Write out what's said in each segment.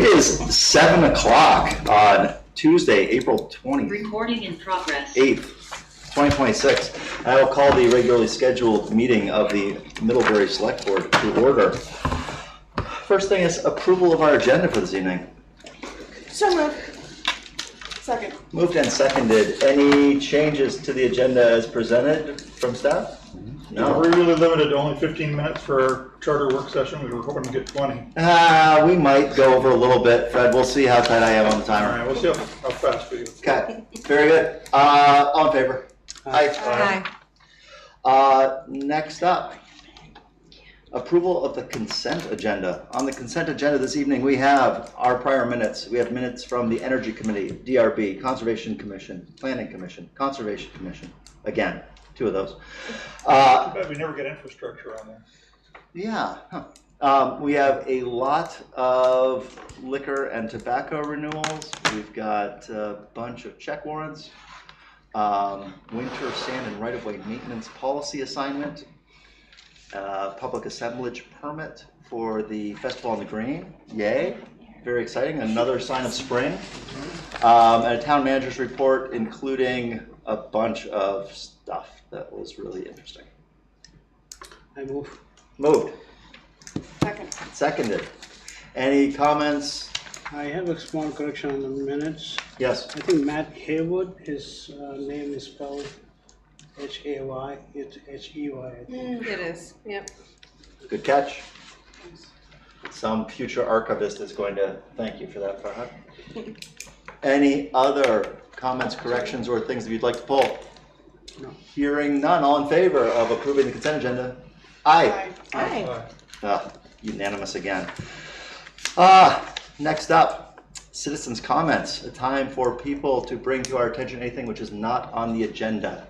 It is 7 o'clock on Tuesday, April 20th. Recording in progress. 8th, 2026. I will call the regularly scheduled meeting of the Middlebury Selectboard to order. First thing is approval of our agenda for this evening. So moved. Second. Moved and seconded. Any changes to the agenda as presented from staff? No. We're really limited to only 15 minutes for our charter work session. We were hoping to get 20. We might go over a little bit, Fred. We'll see how tight I am on the All timer. right, we'll see how fast we go. Okay, very good. All in favor? Aye. Next up, approval of the consent agenda. On the consent agenda this evening, we have our prior minutes. We have minutes from the Energy Committee, DRB, Conservation Commission, Planning Commission, Conservation Commission. Again, two of those. Too bad we never get infrastructure on there. Yeah. We have a lot of liquor and tobacco renewals. We've got a bunch of check warrants. Winter sand and right-of-way maintenance policy assignment. Public assemblage permit for the Festival on the Green. Yay. Very exciting. Another sign of spring. And a town manager's report, including a bunch of stuff that was really interesting. I move. Moved. Second. Seconded. Any comments? I have a small correction on the minutes. Yes. I think Matt Haywood, his name is spelled H-A-Y, it's H-E-Y, I think. It is, yep. Good catch. Some future archivist is going to thank you for that, Farhad. Any other comments, corrections, or things that you'd like to pull? No. Hearing none, all in favor of approving the consent agenda? Aye. Aye. Unanimous again. Next up, citizens' comments. A time for people to bring to our attention anything which is not on the agenda.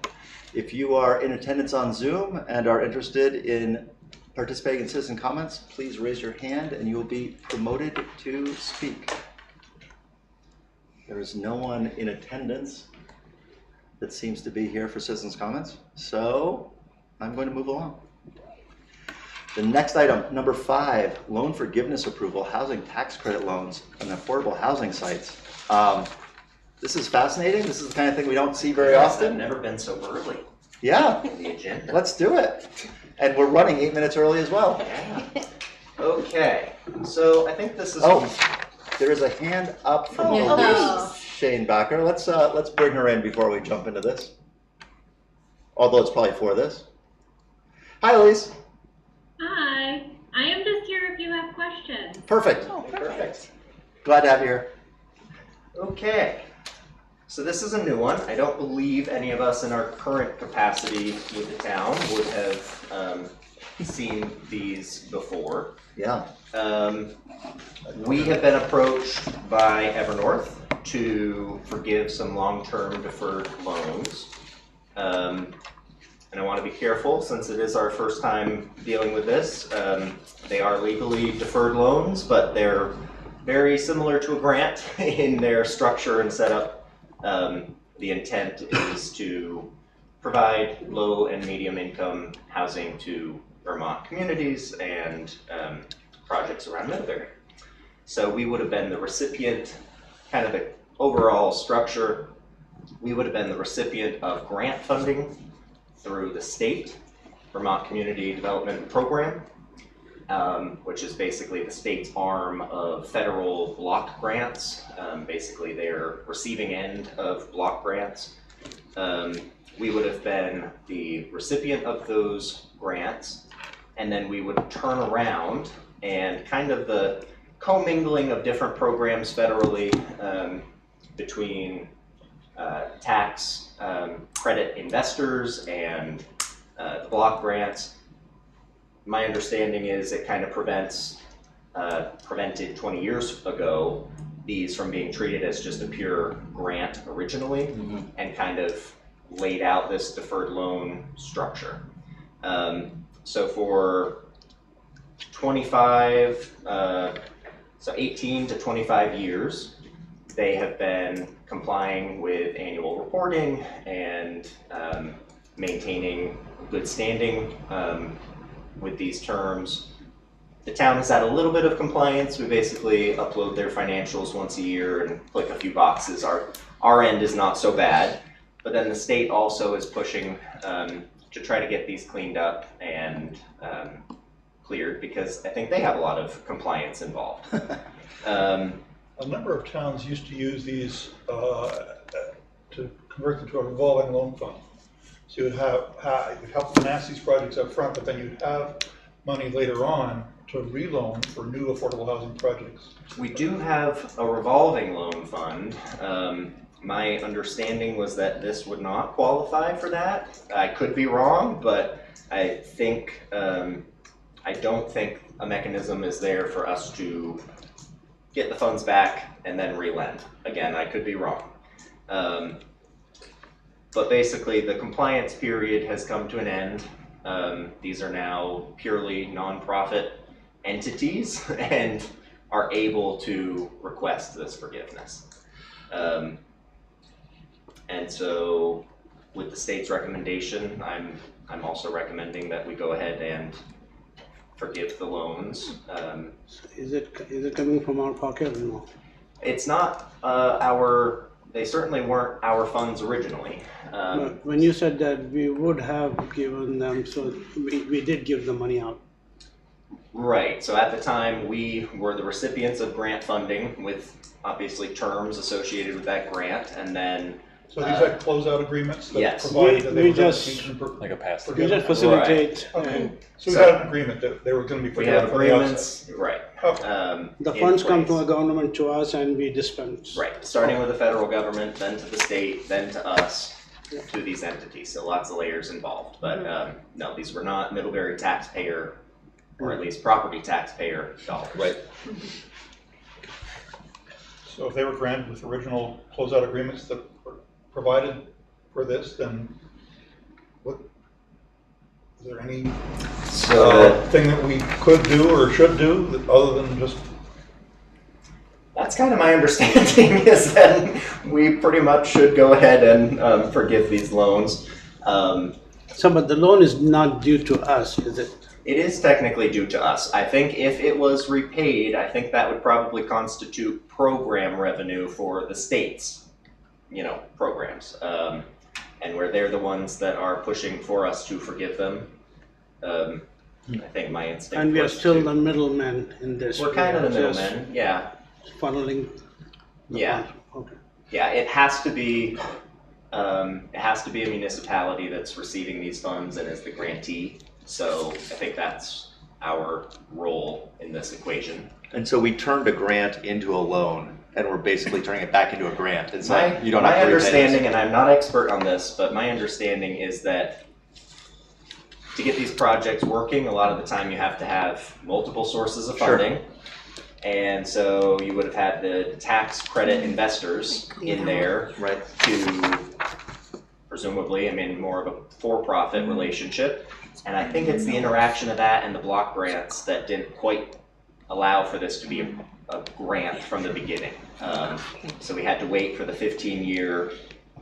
If you are in attendance on Zoom and are interested in participating in citizen comments, please raise your hand and you will be promoted to speak. There is no one in attendance that seems to be here for citizens' comments, so I'm going to move along. The next item, number 5, loan forgiveness approval, housing tax credit loans and affordable housing sites. This is fascinating. This is the kind of thing we don't see very often. I've never been so early Yeah, in the agenda. let's do it. And we're running 8 minutes early as well. Yeah. Okay, so I think this is. Oh, there is a hand up from Oh. Shane Backer. Let's bring her in before we jump into this. Although it's probably for this. Hi, Elise. Hi, I am just here if you have questions. Perfect. Oh, Perfect. Glad to have you here. Okay, so this is a new one. I don't believe any of us in our current capacity with the town would have seen these before. Yeah. We have been approached by Evernorth to forgive some long-term deferred loans. And I want to be careful since it is our first time dealing with this. They are legally deferred loans, but they're very similar to a grant in their structure and setup. The intent is to provide low and medium income housing to Vermont communities and projects around Middlebury. So we would have been the recipient, kind of the overall structure, we would have been the recipient of grant funding through the state Vermont Community Development Program, which is basically the state's arm of federal block grants, basically their receiving end of block grants. We would have been the recipient of those grants, and then we would turn around and kind of the commingling of different programs federally between tax credit investors and the block grants. My understanding is it kind of prevented 20 years ago these from being treated as just a pure grant originally, and kind of laid out this deferred loan structure. So for 18 to 25 years, they have been complying with annual reporting and maintaining good standing with these terms. the town has had a little bit of compliance. We basically upload their financials once a year and click a few boxes. Our end is not so bad, but then the state also is pushing to try to get these cleaned up and cleared, because I think they have a lot of compliance involved. A number of towns used to use these to convert them to a revolving loan fund. So you would you'd help finance these projects up front, but then you'd have money later on to reloan for new affordable housing projects. We do have a revolving loan fund. My understanding was that this would not qualify for that. I could be wrong, but I think, I don't think a mechanism is there for us to get the funds back and then relend. Again, I could be wrong. But basically the compliance period has come to an end. These are now purely nonprofit entities and are able to request this forgiveness. And so with the state's recommendation, I'm also recommending that we go ahead and forgive the loans. Is it coming from our pocket or no? It's not they certainly weren't our funds originally. But when you said that we would have given them, so we did give the money out. Right, so at the time, we were the recipients of grant funding with obviously terms associated with that grant, and then So these had closeout agreements that Yes. provided that they We were going just- to be Like a pass. We just facilitate, Okay, so we So- had an agreement that they were going to be we forgiven have from the outset. agreements, right. Okay. the in funds come place. to the government to us and we dispense. Right, starting with the federal government, then to the state, then to us, Yeah. to these entities, so lots of layers involved. But no, these were not Middlebury taxpayer, or at least property taxpayer dollars. Right. So if they were granted with original closeout agreements that were provided for this, then what, is there any thing that we could do or should do that, other than just, That's kind of my understanding, is that we pretty much should go ahead and forgive these loans. So, but the loan is not due to us, is it? It is technically due to us. I think if it was repaid, I think that would probably constitute program revenue for the state's, programs. And where they're the ones that are pushing for us to forgive them. I think my instinct And we are was still to- the middlemen in this. We're kind of the just middlemen, yeah. funneling the Yeah. funds. Okay. Yeah, it has to be a municipality that's receiving these funds and is the grantee. So I think that's our role in this equation. And so we turned a grant into a loan, and we're basically turning it back into a grant. It's like, you don't have My to repay understanding, this. and I'm not expert on this, but my understanding is that to get these projects working, a lot of the time you have to have multiple sources of Sure. funding. And so you would have had the tax credit investors in there Right. to presumably, more of a for-profit relationship. And I think it's the interaction of that and the block grants that didn't quite allow for this to be a grant from the beginning. So we had to wait for the 15-year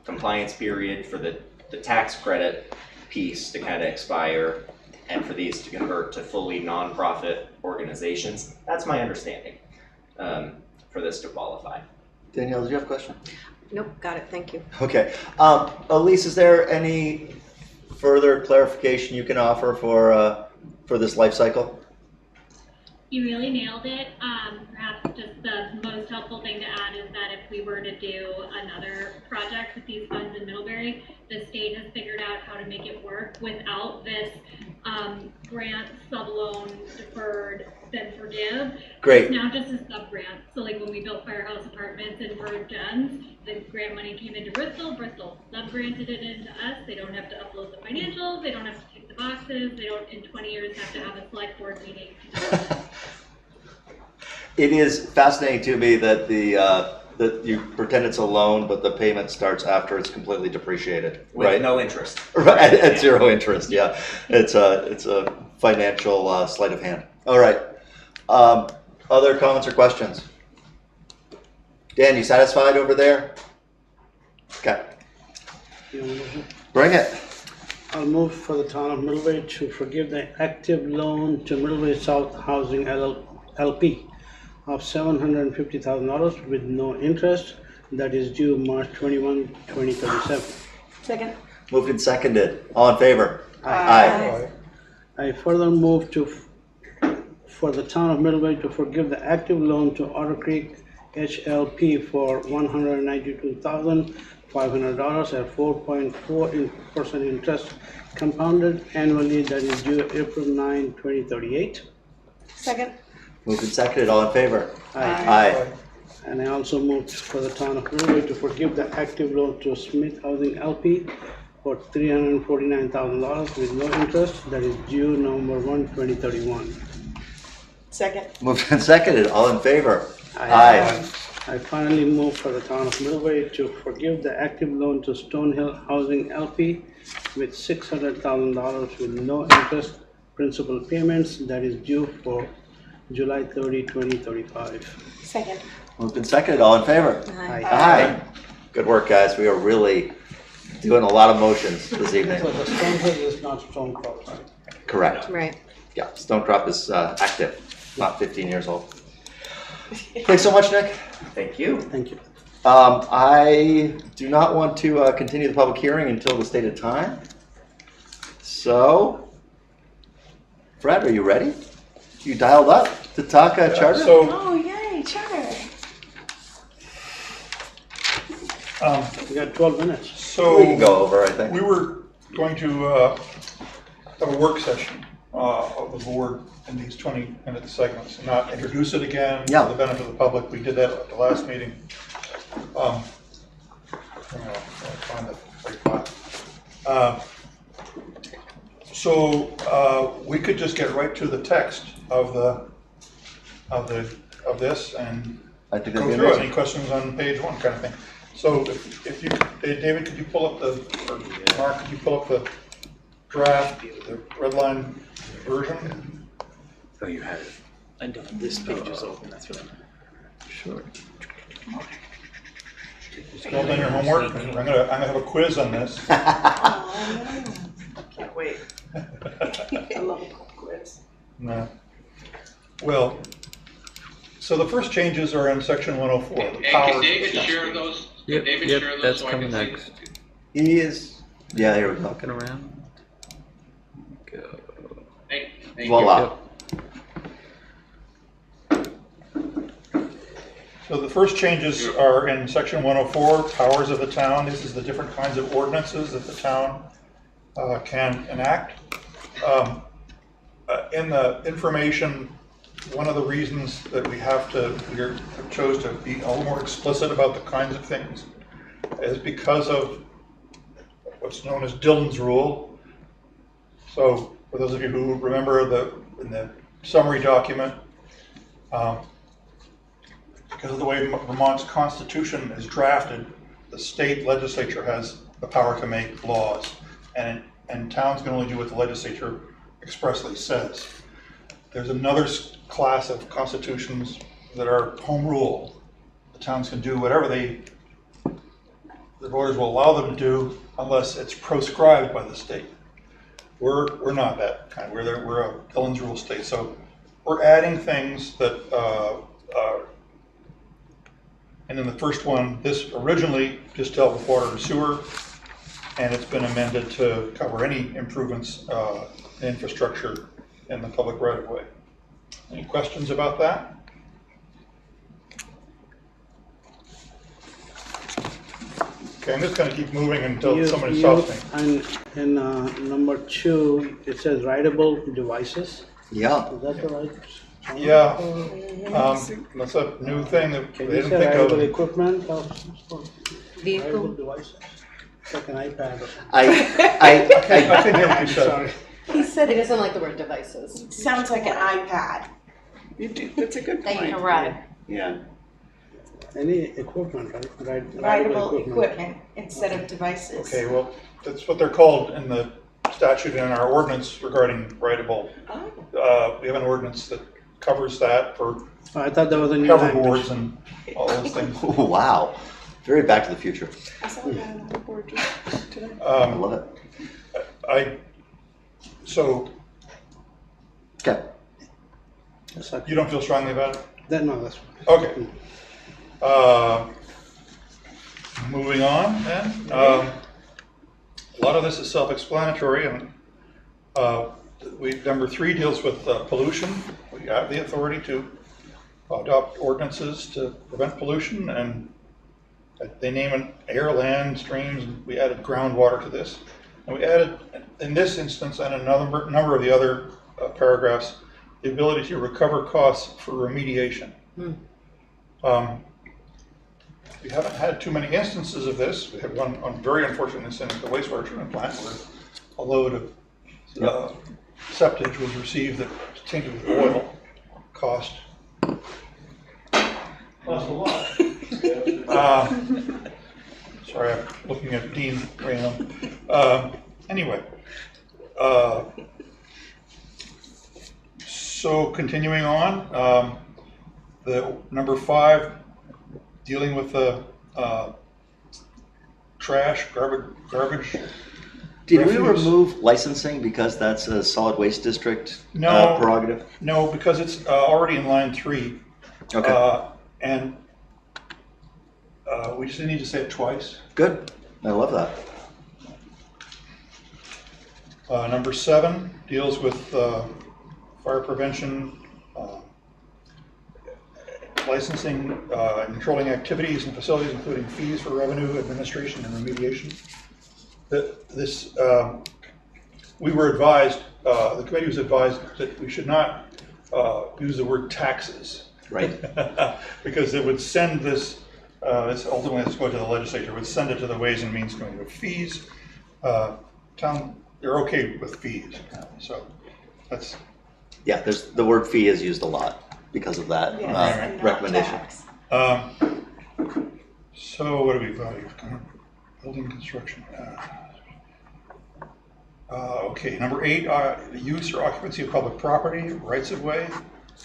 compliance period for the tax credit piece to kind of expire and for these to convert to fully nonprofit organizations. That's my understanding for this to qualify. Danielle, did you have a question? Nope, got it, thank you. Okay. Elise, is there any further clarification you can offer for this life cycle? You really nailed it. Perhaps just the most helpful thing to add is that if we were to do another project with these funds in Middlebury, the state has figured out how to make it work without this grant, sub-loan, deferred, then forgive. Great. It's now just a sub-grant. So like when we built Firehouse Apartments in Burr Gens, the grant money came into Bristol sub-granted it into us. They don't have to upload the financials, they don't have to tick the boxes, they don't in 20 years have to have a select board meeting. It is fascinating to me that that you pretend it's a loan, but the payment starts after it's completely depreciated, With right? no interest. Right, at Yeah. zero interest. Yeah, it's a financial sleight of hand. All right. Other comments or questions? Dan, you satisfied over there? Okay, You want to- bring it. I'll move for the town of Middlebury to forgive the active loan to Middlebury South Housing LP of $750,000 with no interest that is due March 21, 2037. Second. Moved and seconded. All in favor? Aye. I further move for the town of Middlebury to forgive the active loan to Otter Creek HLP for $192,500 at 4.4% interest compounded annually that is due April 9, 2038. Second. Moved and seconded. All in favor? Aye. And I also moved for the town of Middlebury to forgive the active loan to Smith Housing LP for $349,000 with no interest that is due November 1, 2031. Second. Moved and seconded. All in favor? I finally moved for the town of Middlebury to forgive the active loan to Stonehill Housing LP with $600,000 with no interest principal payments that is due for July 30, 2035. Second. Moved and seconded. All in favor? Aye. Aye. Good work, guys. We are really doing a lot of motions this evening. So the Stonehill is not Stonecrop, right? Correct. Right. Yeah, Stonecrop is active, not 15 years old. Thanks so much, Nick. Thank you. Thank you. I do not want to continue the public hearing until the stated time. So, Fred, are you ready? You dialed up to talk charter? So, Oh, yay, charter. We got 12 minutes. so We can go over, I think. we were going to have a work session of the board in these 20-minute segments, and not introduce it again Yeah. for the benefit of the public. We did that at the last meeting. I'll find the right file. So we could just get right to the text of this and I think go that'd be through it. amazing. Any questions on page one, kind of thing. So if you, David, could you pull up or Mark, could you pull up the draft, the red line version? Oh, you had it. I know this page is open. That's what I meant. Sure. Well done your homework. I'm gonna have a quiz on this. Can't wait. I love a quiz. No. Well, so the first changes are in section 104. The Hey, powers. can David share those? Can Yep, David yep, share those that's so I coming can see? next. He is, yeah, here we go. Looking around. Go. Thank you. Voila. So the first changes are in section 104, powers of the town. This is the different kinds of ordinances that the town can enact. In the information, one of the reasons that we chose to be a little more explicit about the kinds of things is because of what's known as Dillon's rule. So for those of you who remember in the summary document, because of the way Vermont's constitution is drafted, the state legislature has the power to make laws, and towns can only do what the legislature expressly says. There's another class of constitutions that are home rule. The towns can do whatever the voters will allow them to do unless it's proscribed by the state. We're not that kind. We're a Dillon's rule state. So we're adding things that and in the first one, this originally just dealt with water and sewer, and it's been amended to cover any improvements in infrastructure in the public right-of-way. Any questions about that? Okay, I'm just going to keep moving until somebody stops me. And in number 2, it says writable devices. Yeah. Is that the right? Yeah, that's a new thing that they Can you didn't say think writable of. equipment or writable Vehicle. devices? Like an iPad or something. I I can hear what you said. Sorry. He said he doesn't like the word devices. Sounds like an iPad. You do, that's a good That you point. can ride. Yeah. Any equipment, right? Writable equipment instead of devices. Okay, well, that's what they're called in the statute and in our ordinance regarding writable. We have an ordinance that covers that for I thought that was a new hoverboards language. and all those things. wow. Very Back to the Future. I saw that on the board today. I love it. So Okay. you don't feel strongly about it? No, that's fine. Okay. Moving on then. A lot of this is self-explanatory, and number 3 deals with pollution. We have the authority to adopt ordinances to prevent pollution, and they name it air, land, streams, and we added groundwater to this. And we added, in this instance and another number of the other paragraphs, the ability to recover costs for remediation. We haven't had too many instances of this. We had one very unfortunate incident at the wastewater treatment plant where a load of septage was received that was tainted with oil. Cost a lot. Sorry, I'm looking at Dean right now. Anyway, so continuing on, the number 5, dealing with the trash, garbage. Did we refuse. remove licensing because that's a solid waste district No. prerogative? No, because it's already in line 3. Okay. And we just need to say it twice. Good. I love that. Number 7 deals with fire prevention, licensing, and controlling activities and facilities, including fees for revenue, administration, and remediation. We were advised, the committee was advised that we should not use the word taxes. Right. Because it would send this ultimately has to go to the legislature, would send it to the Ways and Means Committee with fees. Town, they're okay with fees, so that's. Yeah, the word fee is used a lot because of that Yes, and not recommendation. tax. So what do we value? Building construction. Okay, number 8, the use or occupancy of public property, rights of way,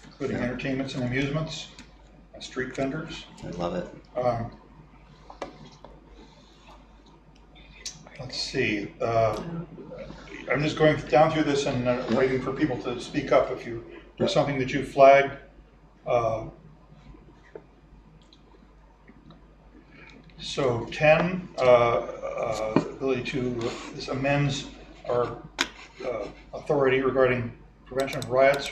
including entertainments and amusements, and street vendors. I love it. Let's see. I'm just going down through this and waiting for people to speak up if there's something that you flagged. So 10, ability to, this amends our authority regarding prevention of riots,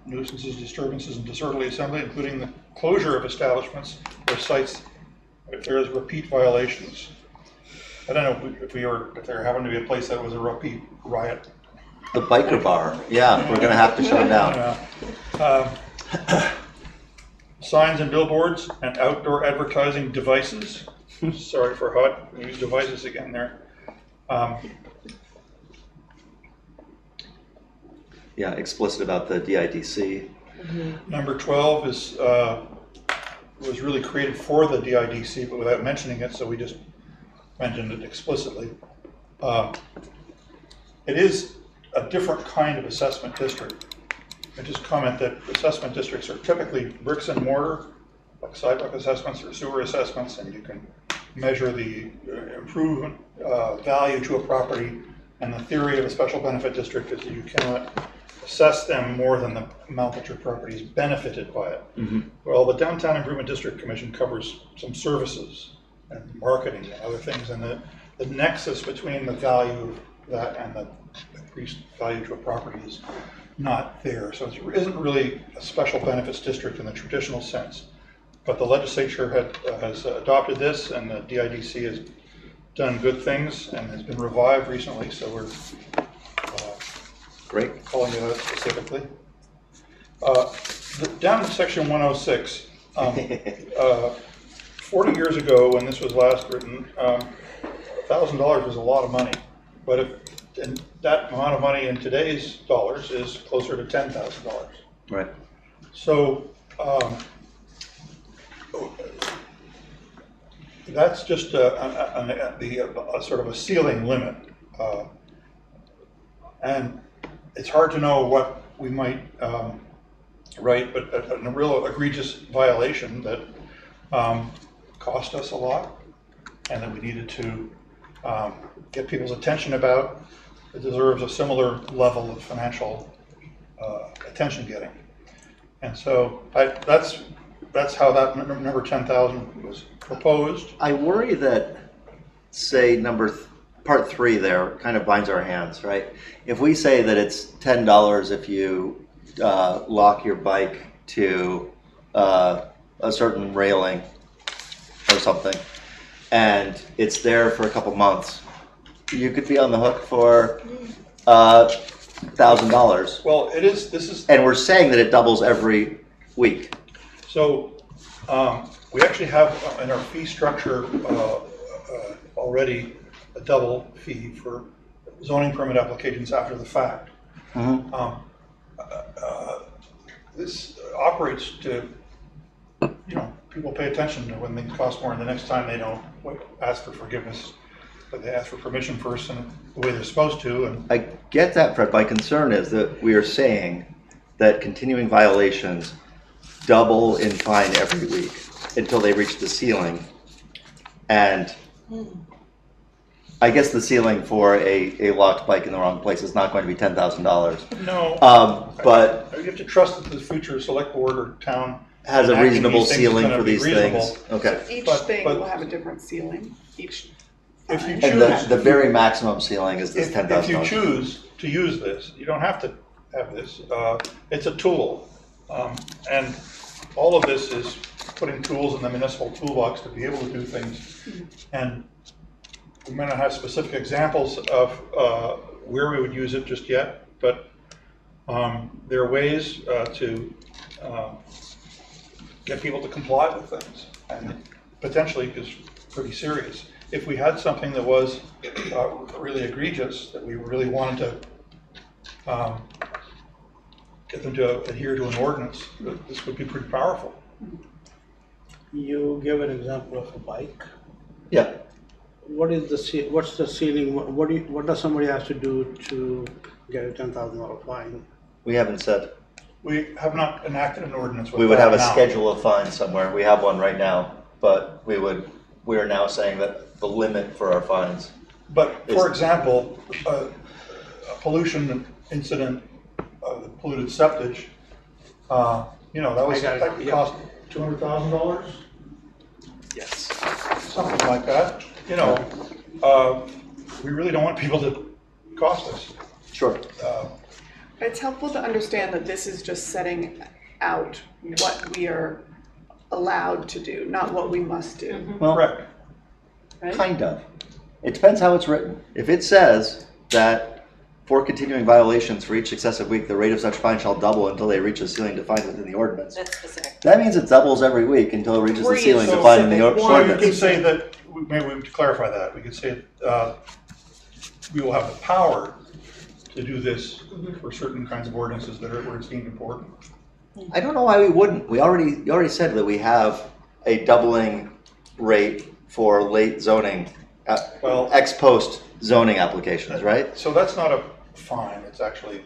nuisances, disturbances, and disorderly assembly, including the closure of establishments or sites if there is repeat violations. I don't know if there happened to be a place that was a repeat riot. The biker bar. Yeah, we're going to have to shut it down. Signs and billboards and outdoor advertising devices. Sorry for HUD, we use devices again there. Yeah, explicit about the DIDC. Number 12 was really created for the DIDC, but without mentioning it, so we just mentioned it explicitly. It is a different kind of assessment district. I just comment that assessment districts are typically bricks and mortar, like sidewalk assessments or sewer assessments, and you can measure the improvement value to a property. And the theory of a special benefit district is that you cannot assess them more than the amount that your property is benefited by it. Well, the Downtown Improvement District Commission covers some services and marketing and other things, and the nexus between the value of that and the increased value to a property is not there. So it isn't really a special benefits district in the traditional sense. But the legislature has adopted this, and the DIDC has done good things and has been revived recently, so we're Great. calling it out specifically. Down in section 106, 40 years ago when this was last written, $1,000 was a lot of money. But and that amount of money in today's dollars is closer to $10,000. Right. So that's just a sort of a ceiling limit. And it's hard to know what we might write, but a real egregious violation that cost us a lot and that we needed to get people's attention about. that deserves a similar level of financial attention getting. And so that's how that number 10,000 was proposed. I worry that, say, part 3 there kind of binds our hands, right? If we say that it's $10 if you lock your bike to a certain railing or something, and it's there for a couple months, you could be on the hook for $1,000. Well, this is. And we're saying that it doubles every week. So we actually have in our fee structure already a double fee for zoning permit applications after the fact. Mm-hmm. This operates to, people pay attention to when things cost more, and the next time they don't ask for forgiveness, but they ask for permission first and the way they're supposed to. And I get that, Fred. My concern is that we are saying that continuing violations double in fine every week until they reach the ceiling. And I guess the ceiling for a locked bike in the wrong place is not going to be $10,000. no, But you have to trust that the future select board or town has a enacting reasonable these things is ceiling gonna for be these reasonable. things. Okay. Each But- thing but- will have a different ceiling, each. If you And choose, the very maximum ceiling is this if $10,000. you choose to use this, you don't have to have this. It's a tool. And all of this is putting tools in the municipal toolbox to be able to do things. And we may not have specific examples of where we would use it just yet, but there are ways to get people to comply with things. And potentially is pretty serious. If we had something that was really egregious, that we really wanted to get them to adhere to an ordinance, this would be pretty powerful. You gave an example of a bike. Yeah. What's the ceiling? What does somebody have to do to get a $10,000 fine? We haven't said. We have not enacted an ordinance with We would that have a amount. schedule of fines somewhere. We have one right now, but we are now saying that the limit for our fines. But for example, a pollution incident, polluted septic, that cost $200,000, Yes. something like that. We really don't want people to cost us. Sure. It's helpful to understand that this is just setting out what we are allowed to do, not what we must do. Well, Correct. Right? kind of. It depends how it's written. If it says that for continuing violations for each successive week, the rate of such fine shall double until they reach a ceiling defined within the ordinance. That's specific. That means it doubles every week until it reaches the Where you ceiling so defined in the So you ordinance. could say that, maybe we could clarify that. We could say we will have the power to do this for certain kinds of ordinances that are where it's deemed important. I don't know why we wouldn't. You already said that we have a doubling rate for late zoning, Well, ex post zoning applications, right? so that's not a fine, it's actually,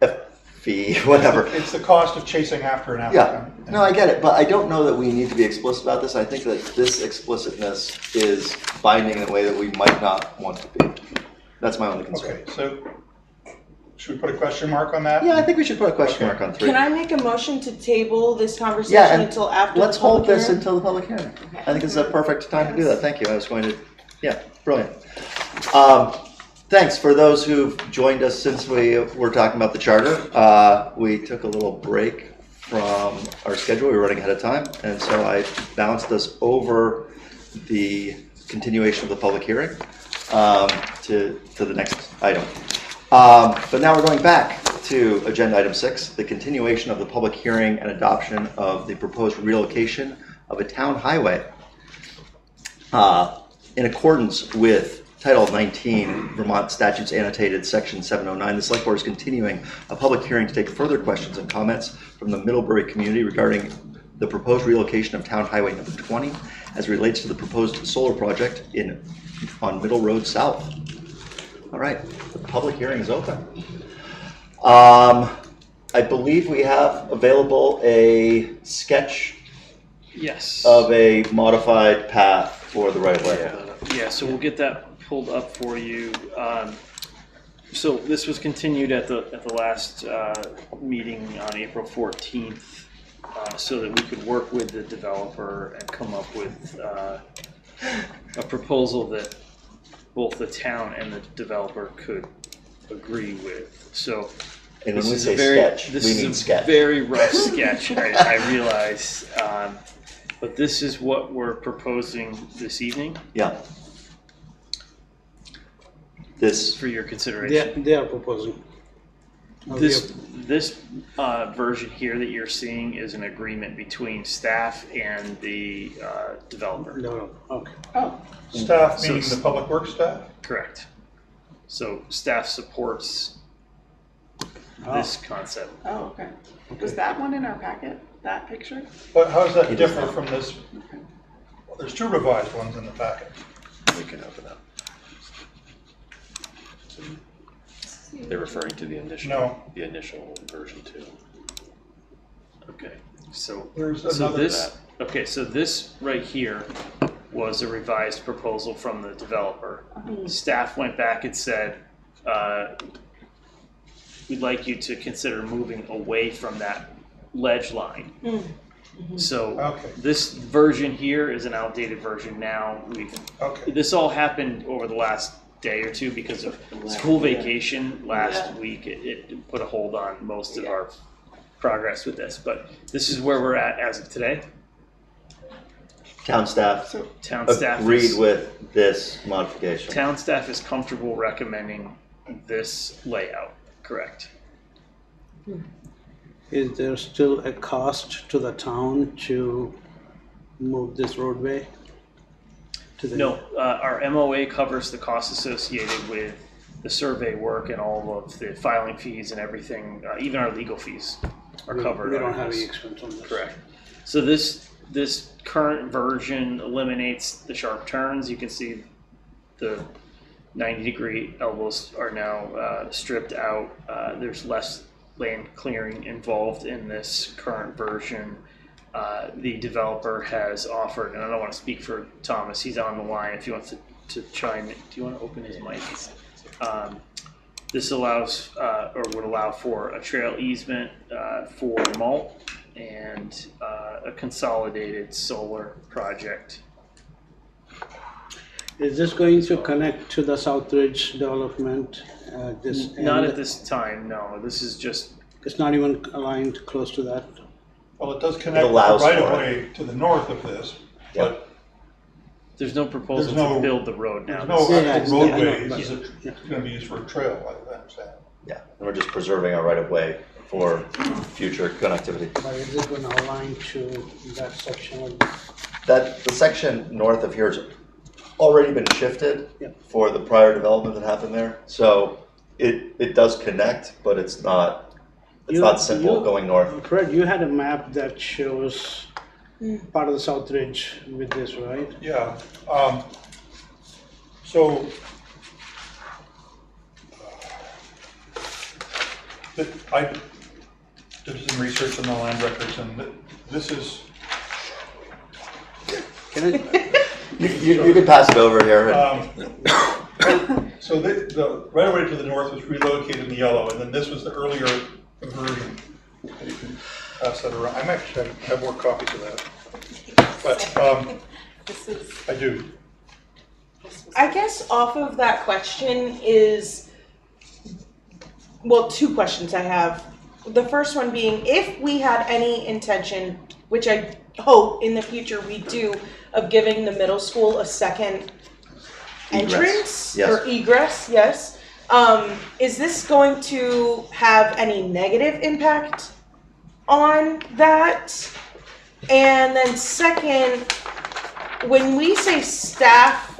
A fee, whatever. it's the cost of chasing after an Yeah, applicant. no, I get it, but I don't know that we need to be explicit about this. I think that this explicitness is binding in a way that we might not want to be. That's my only concern. Okay, so should we put a question mark on that? Yeah, I think we should put a question mark on 3. Can I make a motion to table this Yeah, conversation and until after let's the public hold this hearing? until the public hearing. I think it's a perfect time to do that. Thank you. I was going to, yeah, brilliant. Thanks for those who've joined us since we were talking about the charter. We took a little break from our schedule. We were running ahead of time, and so I bounced us over the continuation of the public hearing to the next item. But now we're going back to agenda item 6, the continuation of the public hearing and adoption of the proposed relocation of a town highway. In accordance with Title 19 Vermont Statutes Annotated Section 709, the Select Board is continuing a public hearing to take further questions and comments from the Middlebury community regarding the proposed relocation of Town Highway number 20 as it relates to the proposed solar project on Middle Road South. All right, the public hearing is open. I believe we have available a sketch Yes. of a modified path for the right of way. Yeah, so we'll get that pulled up for you. So this was continued at the last meeting on April 14th, so that we could work with the developer and come up with a proposal that both the town and the developer could agree with. So And when this we is say a very, sketch, this we is mean a sketch. very rough sketch, I realize. But this is what we're proposing this evening Yeah. This, for your consideration. They are proposing. This version here that you're seeing is an agreement between staff and the developer. No, okay. Oh, Staff, So- meaning the public works staff? Correct. So staff supports this concept. oh, okay. Was that one in our packet, that picture? But how does that It is differ not. from this? Well, there's two revised ones in the packet. We can open up. They're referring to the initial, No. the initial version 2. Okay. So There's so another. this so this right here was a revised proposal from the developer. Staff went back and said, we'd like you to consider moving away from that ledge line. So Okay. this version here is an outdated version now. Okay. This all happened over the last day or two because of school vacation last week. It put a hold on most of our progress with this, but this is where we're at as of today. town staff Town staff agreed with this modification. Town staff is comfortable recommending this layout, correct? Is there still a cost to the town to move this roadway? To the No, our MOA covers the costs associated with the survey work and all of the filing fees and everything, even our legal fees are covered. We don't under have this. any expense on this. Correct. So this current version eliminates the sharp turns. You can see the 90-degree elbows are now stripped out. There's less land clearing involved in this current version. The developer has offered, and I don't want to speak for Thomas, he's on the line if he wants to chime in. Do you want to open his mic? This allows, or would allow for a trail easement for malt and a consolidated solar project. Is this going to connect to the Southridge development? Not at this time, no. This is just, It's not even aligned close to that? Well, it does connect the allows right for of way to the north of this, but there's no proposal There's no- to build the road now. there's no Yeah, actual yeah, I roadway. know, It's going to be used for a trail, I understand. Yeah, and we're just preserving our right of way for future connectivity. But is it going to align to that section of? That, the section north of here has already been shifted Yeah. for the prior development that happened there. So it does connect, but it's not simple going north. Fred, you had a map that shows part of the Southridge with this, right? Yeah, so I did some research on the land records, and this is, Can I? You can pass it over here. And so the right of way to the north was relocated in yellow, and then this was the earlier version. You can pass that around. I actually have more copies of that, but This is, I do. I guess off of that question is, well, two questions I have. The first one being, if we had any intention, which I hope in the future we do, of giving the middle school a second entrance yes. or egress, yes. Is this going to have any negative impact on that? And then second, when we say staff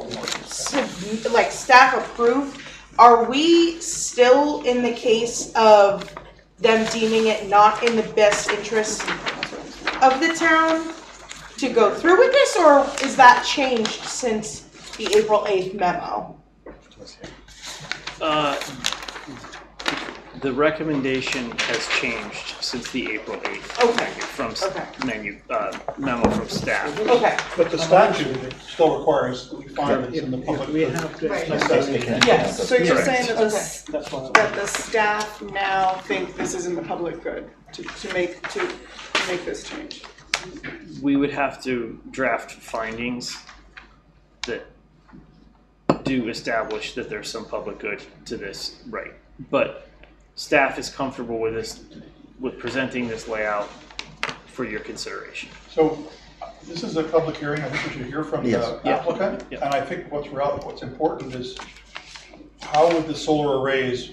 approved, are we still in the case of them deeming it not in the best interest of the town to go through with this, or is that changed since the April 8th memo? The recommendation has changed since the April 8th Okay. memo from staff. Okay. But the statute still requires at least requirements in the public. We have to. Right. Yes, so you're Correct. saying that Okay. That's what. that the staff now think this is in the public good to make this change? We would have to draft findings that do establish that there's some public good to this, right? But staff is comfortable with this, with presenting this layout for your consideration. So this is a public hearing. I think we should hear from Yes. the applicant. Yeah. And I think what's important is how would the solar arrays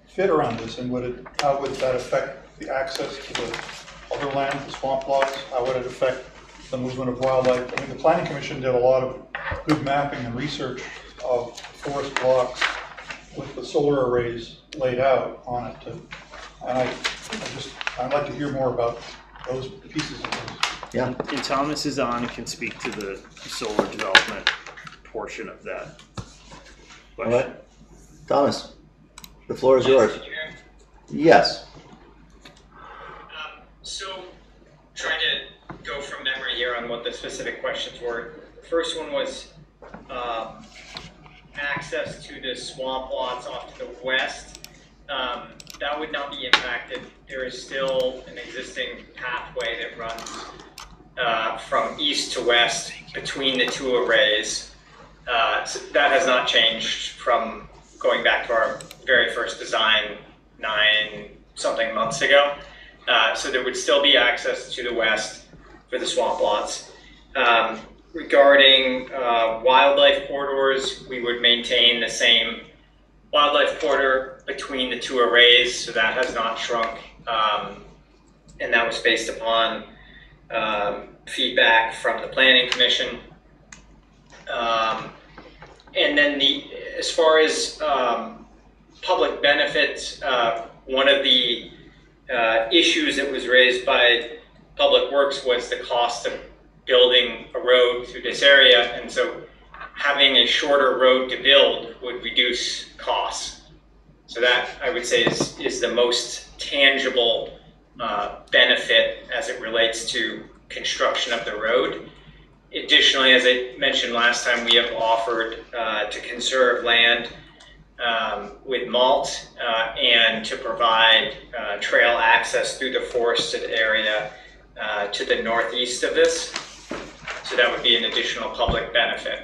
fit around this, and how would that affect the access to the other land, the swamp lots? How would it affect the movement of wildlife? I mean, the Planning Commission did a lot of good mapping and research of forest blocks with the solar arrays laid out on it. And I'd like to hear more about those pieces of this. Yeah. And Thomas is on and can speak to the solar development portion of that All question. right. Thomas, the floor is yours. Yes. So, trying to go from memory here on what the specific questions were. The first one was access to the swamp lots off to the west. That would not be impacted. There is still an existing pathway that runs from east to west between the two arrays. So that has not changed from going back to our very first design 9-something months ago. So there would still be access to the west for the swamp lots. Regarding wildlife corridors, we would maintain the same wildlife corridor between the two arrays, so that has not shrunk. And that was based upon feedback from the Planning Commission. And then as far as public benefits, one of the issues that was raised by Public Works was the cost of building a road through this area, and so having a shorter road to build would reduce costs. So that, I would say, is the most tangible benefit as it relates to construction of the road. Additionally, as I mentioned last time, we have offered to conserve land with mulch and to provide trail access through the forested area to the northeast of this. So that would be an additional public benefit.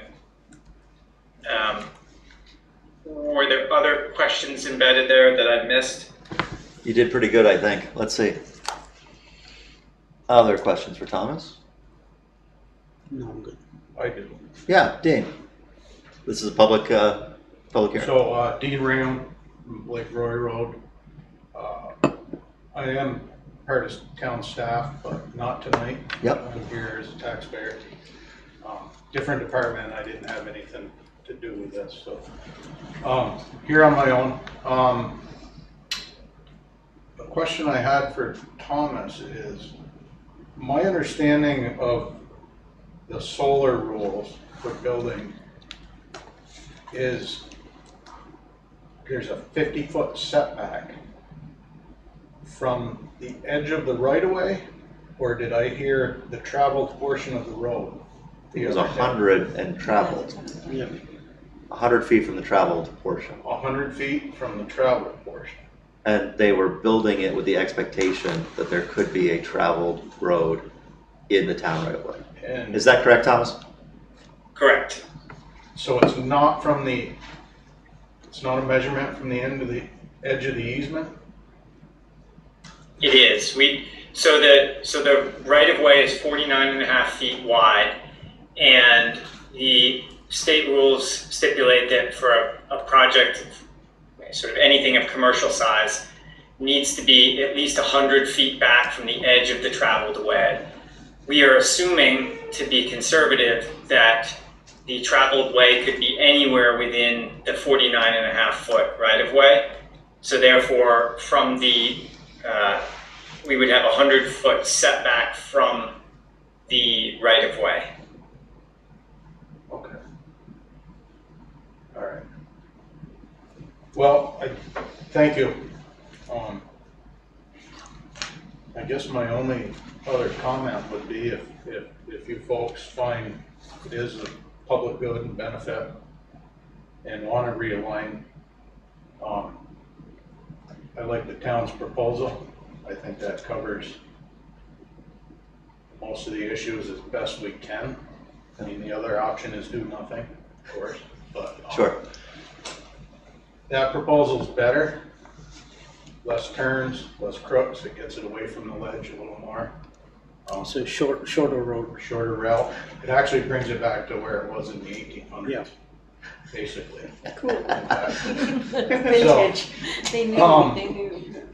Were there other questions embedded there that I missed? You did pretty good, I think. Let's see. Other questions for Thomas? No, I'm good. I do. Yeah, Dean. This is a public hearing. So, Dean Ram, Lake Roy Road. I am part of town staff, but not tonight. Yep. I'm here as a taxpayer. Different department, I didn't have anything to do with this, so. Here on my own. The question I had for Thomas is, my understanding of the solar rules for building is there's a 50-foot setback from the edge of the right-of-way, or did I hear the traveled portion of the road? It was 100 and traveled. Yeah. 100 feet from the traveled portion. 100 feet from the traveled portion. And they were building it with the expectation that there could be a traveled road in the town right away. And Is that correct, Thomas? Correct. so it's not a measurement from the end of the edge of the easement? It is. So the right-of-way is 49.5 feet wide, and the state rules stipulate that for a project, sort of anything of commercial size, needs to be at least 100 feet back from the edge of the traveled way. We are assuming, to be conservative, that the traveled way could be anywhere within the 49.5 foot right-of-way. So therefore, from the we would have a 100-foot setback from the right-of-way. Okay. All right. Well, thank you. I guess my only other comment would be if you folks find it is public good and benefit and want to realign. I like the town's proposal. I think that covers most of the issues as best we can. I mean, the other option is do nothing, of course, but. Sure. That proposal's better. Less turns, less crooks. It gets it away from the ledge a little more. So shorter road. Shorter route. It actually brings it back to where it was in the 1800s. Yeah. Basically. Cool. Vintage. They knew, they knew.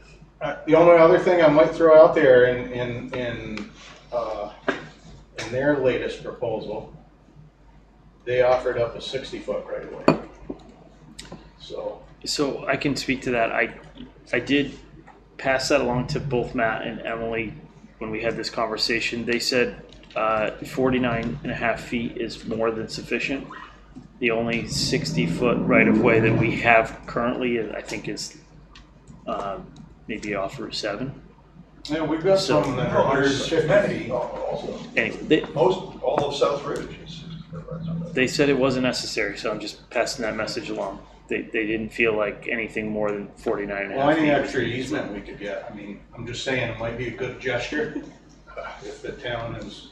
The only other thing I might throw out there in their latest proposal, they offered up a 60-foot right of way. So I can speak to that. I did pass that along to both Matt and Emily when we had this conversation. They said 49 and a half feet is more than sufficient. The only 60-foot right-of-way that we have currently, I think, is maybe off Route 7. Yeah, we've got some that are 150 feet. Also. Anyway, All of South Ridge is. they said it wasn't necessary, so I'm just passing that message along. They didn't feel like anything more than 49 and a half Well, feet. any extra easement we could get. I mean, I'm just saying it might be a good gesture if the town is,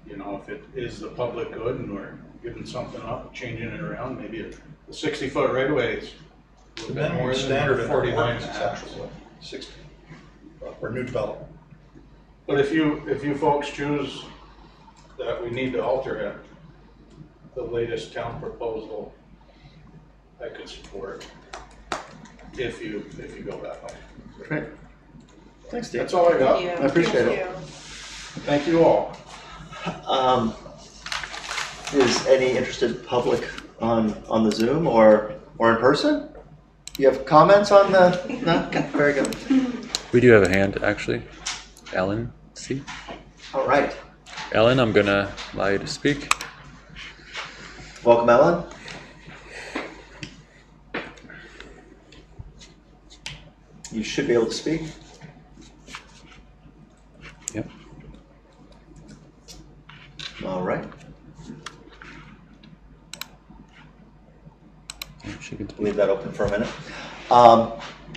if it is the public good and we're giving something up, changing it around, maybe a 60-foot right away is a little bit more than Standard in 49 is and a half. actually 60 for new development. But if you folks choose that we need to alter it, the latest town proposal, I could support if you go that way. Great. Thanks, Dave. That's all I got. I appreciate it. Thank you all. Is any interested public on the Zoom or in person? You have comments on the? No? Okay, very good. We do have a hand, actually. Ellen, see? All right. Ellen, I'm gonna allow you to speak. Welcome, Ellen. You should be able to speak. Yep. All right. She can speak. Leave that open for a minute.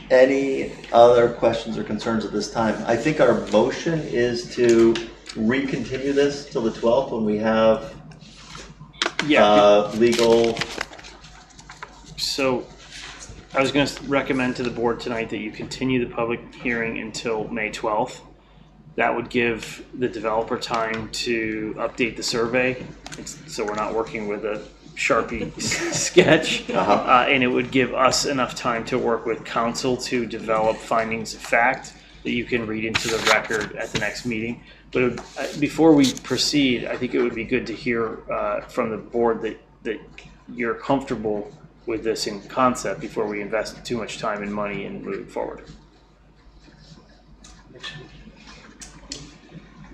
Any other questions or concerns at this time? I think our motion is to recontinue this till the 12th when we have legal. So I was going to recommend to the board tonight that you continue the public hearing until May 12th. That would give the developer time to update the survey, so we're not working with a Sharpie sketch, and it would give us enough time to work with council to develop findings of fact that you can read into the record at the next meeting. But before we proceed, I think it would be good to hear from the board that you're comfortable with this in concept before we invest too much time and money in moving forward.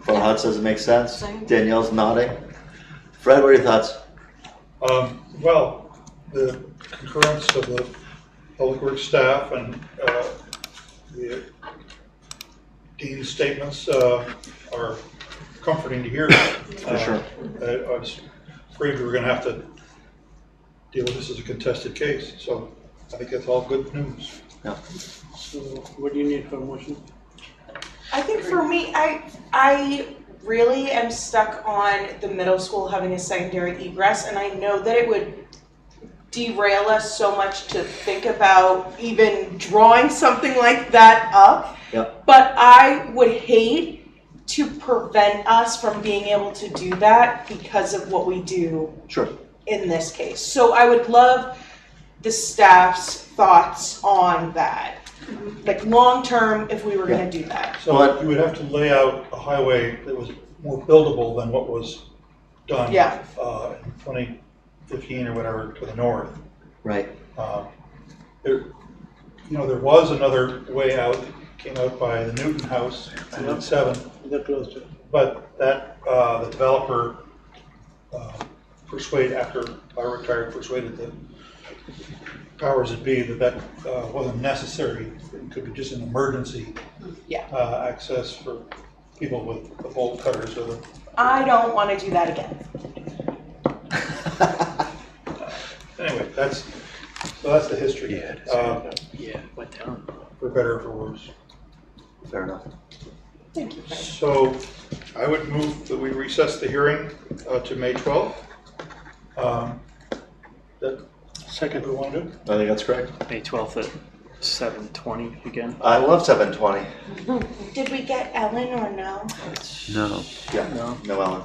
Well, how does it make sense? Danielle's nodding. Fred, what are your thoughts? Well, the concurrence of the Public Works staff and the Dean's statements are comforting to hear. For sure. I was afraid we were going to have to deal with this as a contested case, so I think that's all good news. Yeah. So what do you need for a motion? I think for me, I really am stuck on the middle school having a secondary egress, and I know that it would derail us so much to think about even drawing something like that up. Yep. But I would hate to prevent us from being able to do that because of what we do Sure. in this case. So I would love the staff's thoughts on that. Like long-term, if we were gonna do that. So you would have to lay out a highway that was more buildable than what was done in 2015 or whatever to the north. Right. There was another way out that came out by the Newton House on Route 7. They're closed it. But that the developer after I retired, persuaded the powers that be that wasn't necessary. It could be just an emergency access for people with the bolt cutters or the. I don't want to do that again. That's the history. Yeah, went down. For better or for worse. Fair enough. Thank you, Fred. So I would move that we recess the hearing to May 12th. That Second. we want to do? I think that's correct. May 12th at 7:20 again. I love 7:20. Did we get Ellen or no? No. Yeah, No. no Ellen.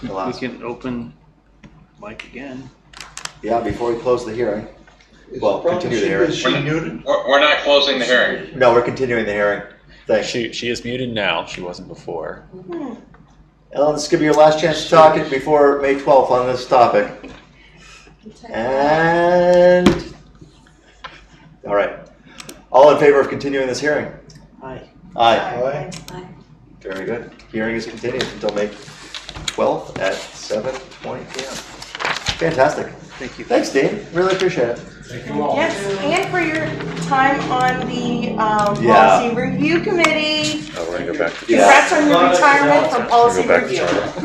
No We last. can open mic again. Yeah, before we close the hearing. Is Well, the problem- continue the hearing. Is she muted? We're not closing the hearing. No, we're continuing the hearing. Thanks. She is muted now. She wasn't before. Ellen, this is going to be your last chance to talk before May 12th on this topic. And, all right. All in favor of continuing this hearing? Aye. Aye. Aye. Very good. Hearing is continued until May 12th at 7:20 p.m. Fantastic. Thank you. Thanks, Dean. Really appreciate it. Thank you all. Yes, and for your time on the Yeah. policy review committee. Oh, we're gonna go back to. Yeah. Congrats on your retirement from policy We'll go back to review. charter.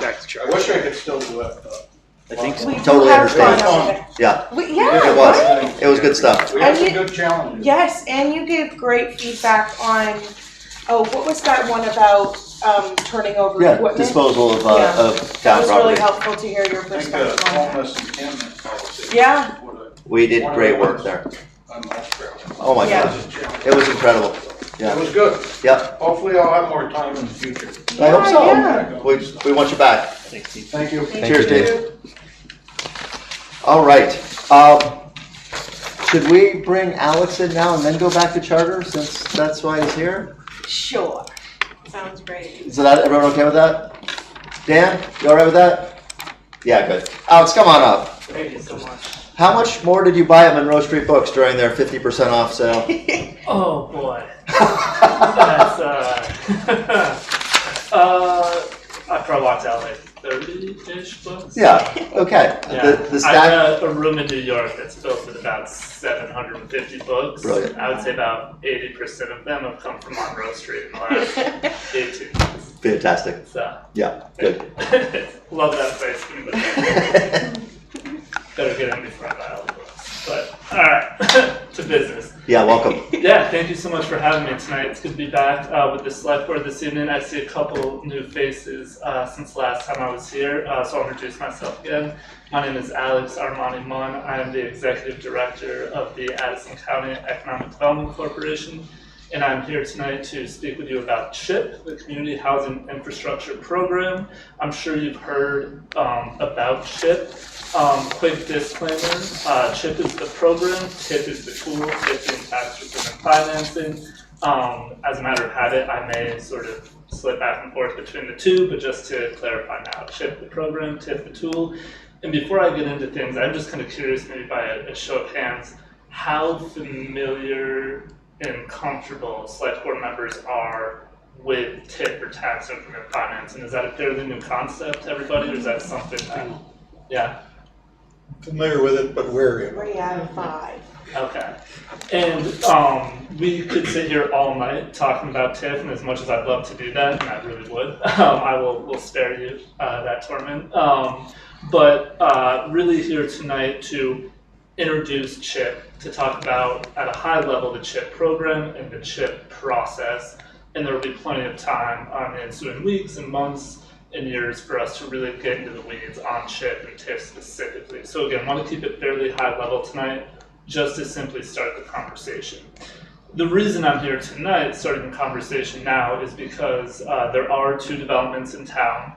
Back to I charter. wish I could still do it. I think so. We do Totally have fun understand. over there. Yeah, Yeah, it was. right? It was good stuff. We had And some you- good challenges. Yes, and you gave great feedback on, what was that one about turning over Yeah, equipment? disposal of Yeah. of That town was really property. helpful to hear your I think perspective the on that. homeless encampment policy. Yeah. is what We did great work there. I'm much prouder. Oh my Yeah. gosh, it was incredible. It Yeah, was good. yep. Hopefully I'll have more time in the future. I hope so. Yeah. We want you back. Thank you. Thank you. Cheers, Dave. All right. Should we bring Alex in now and then go back to charter since that's why he's here? Sure. Sounds great. Is that everyone okay with that? Dan, you all right with that? Yeah, good. Alex, come on up. Thank you so much. How much more did you buy at Monroe Street Books during their 50% off sale? Oh boy. That's I probably walked out like 30-ish books. Yeah, okay. Yeah. The I stack, have a room in New York that's filled with about 750 books. Brilliant. I would say about 80% of them have come from Monroe Street in the last 18 months. fantastic. So, Yeah, good. love that place. Better get in before I buy all the books. But, alright, to business. Yeah, welcome. Yeah, thank you so much for having me tonight. It's good to be back with the Selectboard this evening. I see a couple new faces since last time I was here, so I'll introduce myself again. My name is Alex Armani Munn. I am the Executive Director of the Addison County Economic Development Corporation, and I'm here tonight to speak with you about CHIP, the Community Housing Infrastructure Program. I'm sure you've heard about CHIP. Quick disclaimer, CHIP is the program, TIP is the tool, TIP being tax reform and financing. As a matter of habit, I may sort of slip back and forth between the two, but just to clarify now, CHIP the program, TIP the tool. And before I get into things, I'm just kind of curious, maybe by a show of hands, how familiar and comfortable select board members are with TIP or tax increment financing. Is that a fairly new concept to everybody, or is that something that, yeah? Familiar with it, but wary of it. 3 out of 5. Okay. And we could sit here all night talking about TIF, and as much as I'd love to do that, and I really would, I will spare you that torment. But really here tonight to introduce CHIP, to talk about at a high level the CHIP program and the CHIP process, and there will be plenty of time on the ensuing weeks and months and years for us to really get into the weeds on CHIP and TIF specifically. So again, I want to keep it fairly high level tonight, just to simply start the conversation. The reason I'm here tonight, starting the conversation now, is because there are 2 developments in town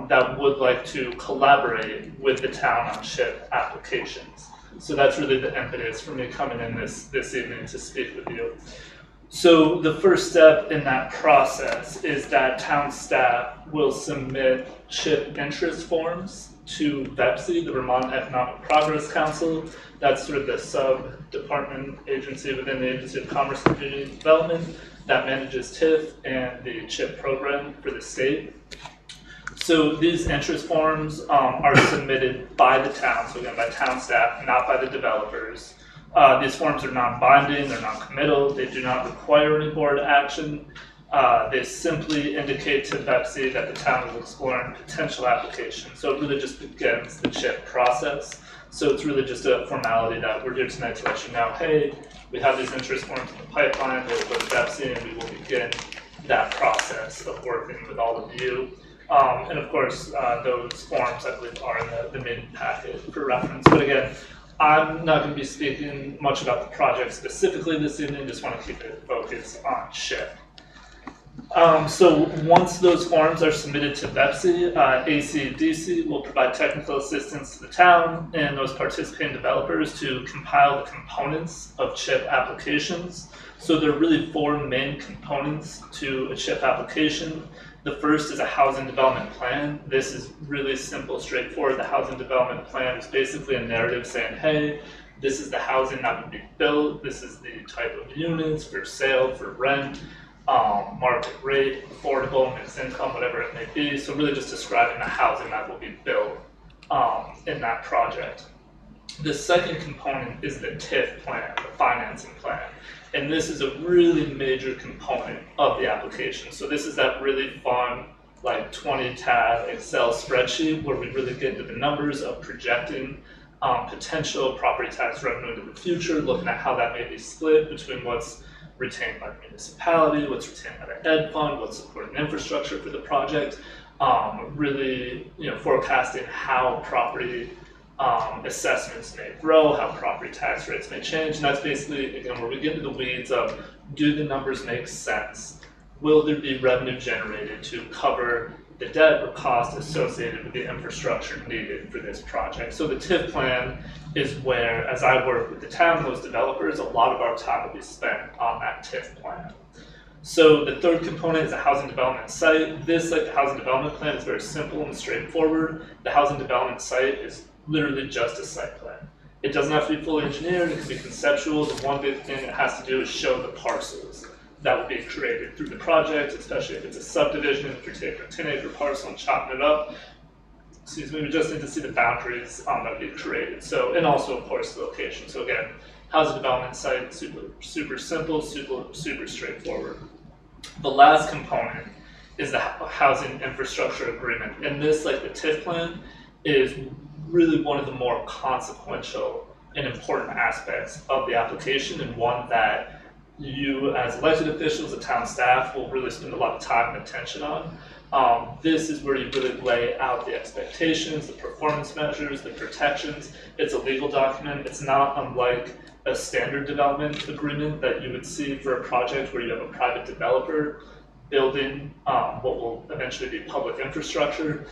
that would like to collaborate with the town on CHIP applications. So that's really the impetus for me coming in this evening to speak with you. So the first step in that process is that town staff will submit CHIP interest forms to VEPC, the Vermont Economic Progress Council. That's sort of the sub-department agency within the Agency of Commerce and Community Development that manages TIF and the CHIP program for the state. So these interest forms are submitted by the town, so again by town staff, not by the developers. These forms are non-binding, they're non-committal, they do not require any board action. They simply indicate to VEPC that the town is exploring potential applications. So it really just begins the CHIP process. So it's really just a formality that we're here tonight to let you know, hey, we have these interest forms in the pipeline, we'll go to BEPC, and we will begin that process of working with all of you. And of course, those forms, I believe, are in the main packet for reference. But again, I'm not going to be speaking much about the project specifically this evening, just want to keep it focused on SHIP. So once those forms are submitted to BEPC, ACEDC will provide technical assistance to the town and those participating developers to compile the components of CHIP applications. So there are really four main components to a CHIP application. The first is a housing development plan. This is really simple, straightforward. The housing development plan is basically a narrative saying, hey, this is the housing that would be built, this is the type of units for sale, for rent, market rate, affordable, mixed income, whatever it may be. So really just describing the housing that will be built in that project. The second component is the TIF plan, the financing plan. And this is a really major component of the application. So this is that really fun, like 20-tab Excel spreadsheet where we really get into the numbers of projecting potential property tax revenue into the future, looking at how that may be split between what's retained by the municipality, what's retained by the ed fund, what's supporting infrastructure for the project, really, forecasting how property assessments may grow, how property tax rates may change. And that's basically, again, where we get into the weeds of, do the numbers make sense? Will there be revenue generated to cover the debt or cost associated with the infrastructure needed for this project? So the TIF plan is where, as I work with the town, those developers, a lot of our time will be spent on that TIF plan. So the third component is a housing development site. This, like the housing development plan, is very simple and straightforward. The housing development site is literally just a site plan. It doesn't have to be fully engineered, it can be conceptual. The one big thing it has to do is show the parcels that will be created through the project, especially if it's a subdivision, if you're taking a 10-acre parcel and chopping it up. We just need to see the boundaries that will be created. So, and also, of course, the location. So again, housing development site, super simple, super straightforward. The last component is the housing infrastructure agreement. And this, like the TIF plan, is really one of the more consequential and important aspects of the application, and one that you as elected officials and town staff will really spend a lot of time and attention on. This is where you really lay out the expectations, the performance measures, the protections. It's a legal document. It's not unlike a standard development agreement that you would see for a project where you have a private developer building what will eventually be public infrastructure.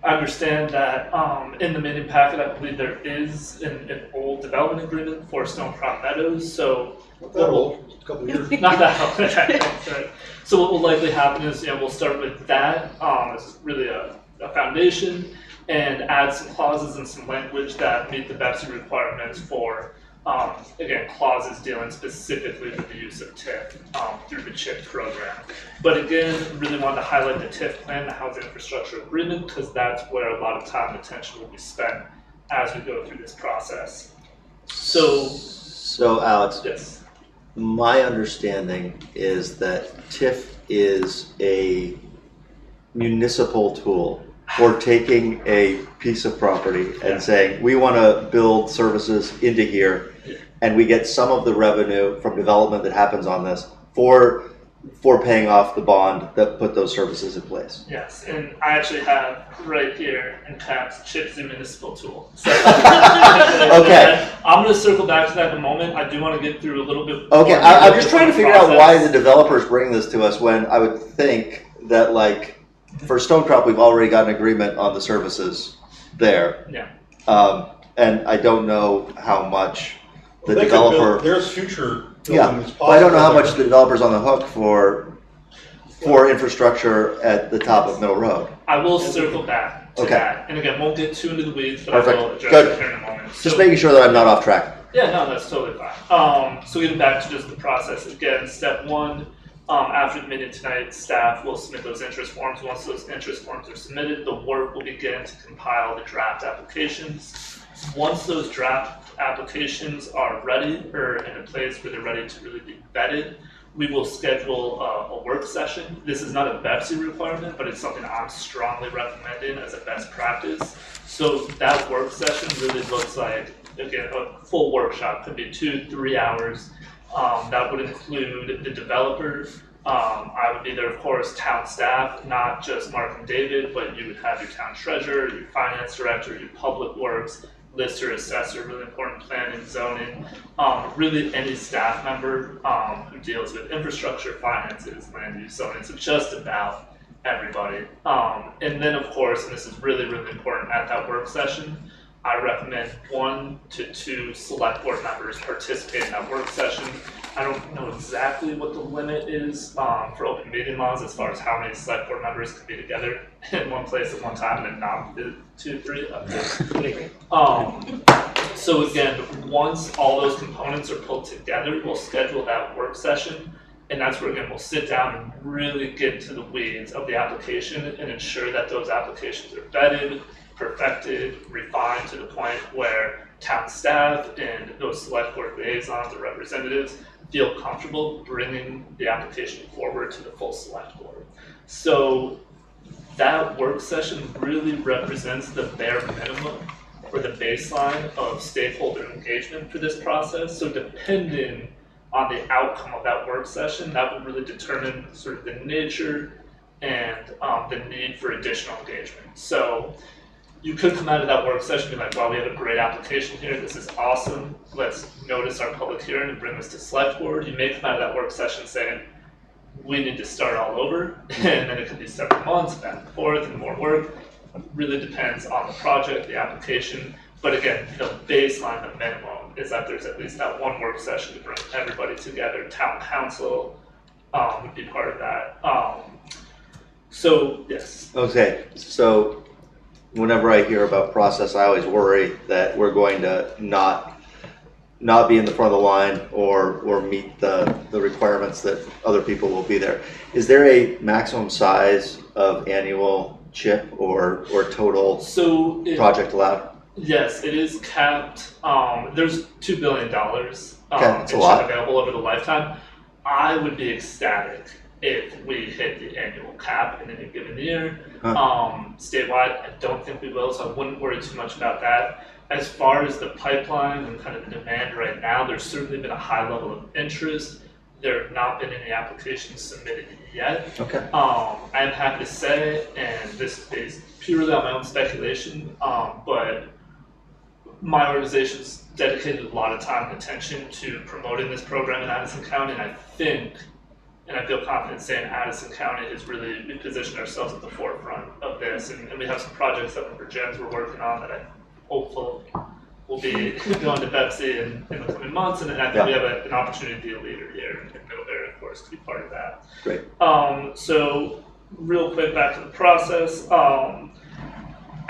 I understand that in the mini packet, I believe there is an old development agreement for Stonecrop Meadows. So not that old, a couple of years. Not that old. Right. So what will likely happen is, we'll start with that as really a foundation, and add some clauses and some language that meet the BEPC requirements for, again, clauses dealing specifically with the use of TIF through the CHIP program. But again, really wanted to highlight the TIF plan, the Housing Infrastructure Agreement, because that's where a lot of time and attention will be spent as we go through this process. So Alex, yes. My understanding is that TIF is a municipal tool for taking a piece of property and saying, we want to build services into here, and we get some of the revenue from development that happens on this for paying off the bond that put those services in place. Yes, and I actually have right here in caps, CHIP's a municipal tool. So, okay. I'm going to circle back to that in a moment. I do want to get through a little bit. Okay, I'm just trying to figure out why the developers bring this to us when I would think that, like, for Stonecrop, we've already got an agreement on the services there. Yeah. And I don't know how much the developer. There's future. Yeah, but I don't know how much the developer's on the hook for infrastructure at the top of Middle Road. I will circle back to that. And again, won't get too into the weeds, but Perfect. I will address it here in a moment. Just making sure that I'm not off track. Yeah, no, that's totally fine. So getting back to just the process, again, step one, after the meeting tonight, staff will submit those interest forms. Once those interest forms are submitted, the work will begin to compile the draft applications. Once those draft applications are ready, or in a place where they're ready to really be vetted, we will schedule a work session. This is not a BEPSI requirement, but it's something I'm strongly recommending as a best practice. So that work session really looks like, again, a full workshop, could be 2-3 hours. That would include the developer. I would be there, of course, town staff, not just Mark and David, but you would have your town treasurer, your finance director, your public works, lister, assessor, really important, planning, zoning, really any staff member who deals with infrastructure, finances, land use, zoning, so just about everybody. And then, of course, and this is really, really important at that work session, I recommend 1 to 2 select board members participate in that work session. I don't know exactly what the limit is for open meeting laws as far as how many select board members can be together in one place at one time, and not 2, 3, up to 3. So again, once all those components are pulled together, we'll schedule that work session, and that's where, again, we'll sit down and really get into the weeds of the application and ensure that those applications are vetted, perfected, refined to the point where town staff and those select board liaisons or representatives feel comfortable bringing the application forward to the full select board. So that work session really represents the bare minimum or the baseline of stakeholder engagement for this process. So depending on the outcome of that work session, that would really determine sort of the nature and the need for additional engagement. So you could come out of that work session and be like, wow, we have a great application here, this is awesome, let's notice our public hearing and bring this to select board. You may come out of that work session saying, we need to start all over, and then it could be several months, back and forth, and more work. It really depends on the project, the application, but again, the baseline, the minimum, is that there's at least that one work session to bring everybody together. Town council would be part of that. So, yes. Okay, so whenever I hear about process, I always worry that we're going to not be in the front of the line or meet the requirements that other people will be there. Is there a maximum size of annual chip or total project allowed? Yes, it is capped. There's $2 billion That's a lot. available over the lifetime. I would be ecstatic if we hit the annual cap in any given year. Statewide, I don't think we will, so I wouldn't worry too much about that. As far as the pipeline and kind of the demand right now, there's certainly been a high level of interest. There have not been any applications submitted yet. Okay. I'm happy to say, and this is based purely on my own speculation, but my organization's dedicated a lot of time and attention to promoting this program in Addison County, and I think, and I feel confident saying Addison County has really positioned ourselves at the forefront of this, and we have some projects that for Gens we're working on that I'm hopeful will be going to BEPSI in the coming months, and then I think we have an opportunity to be a leader here in Middlebury, of course, to be part of that. Great. So real quick, back to the process.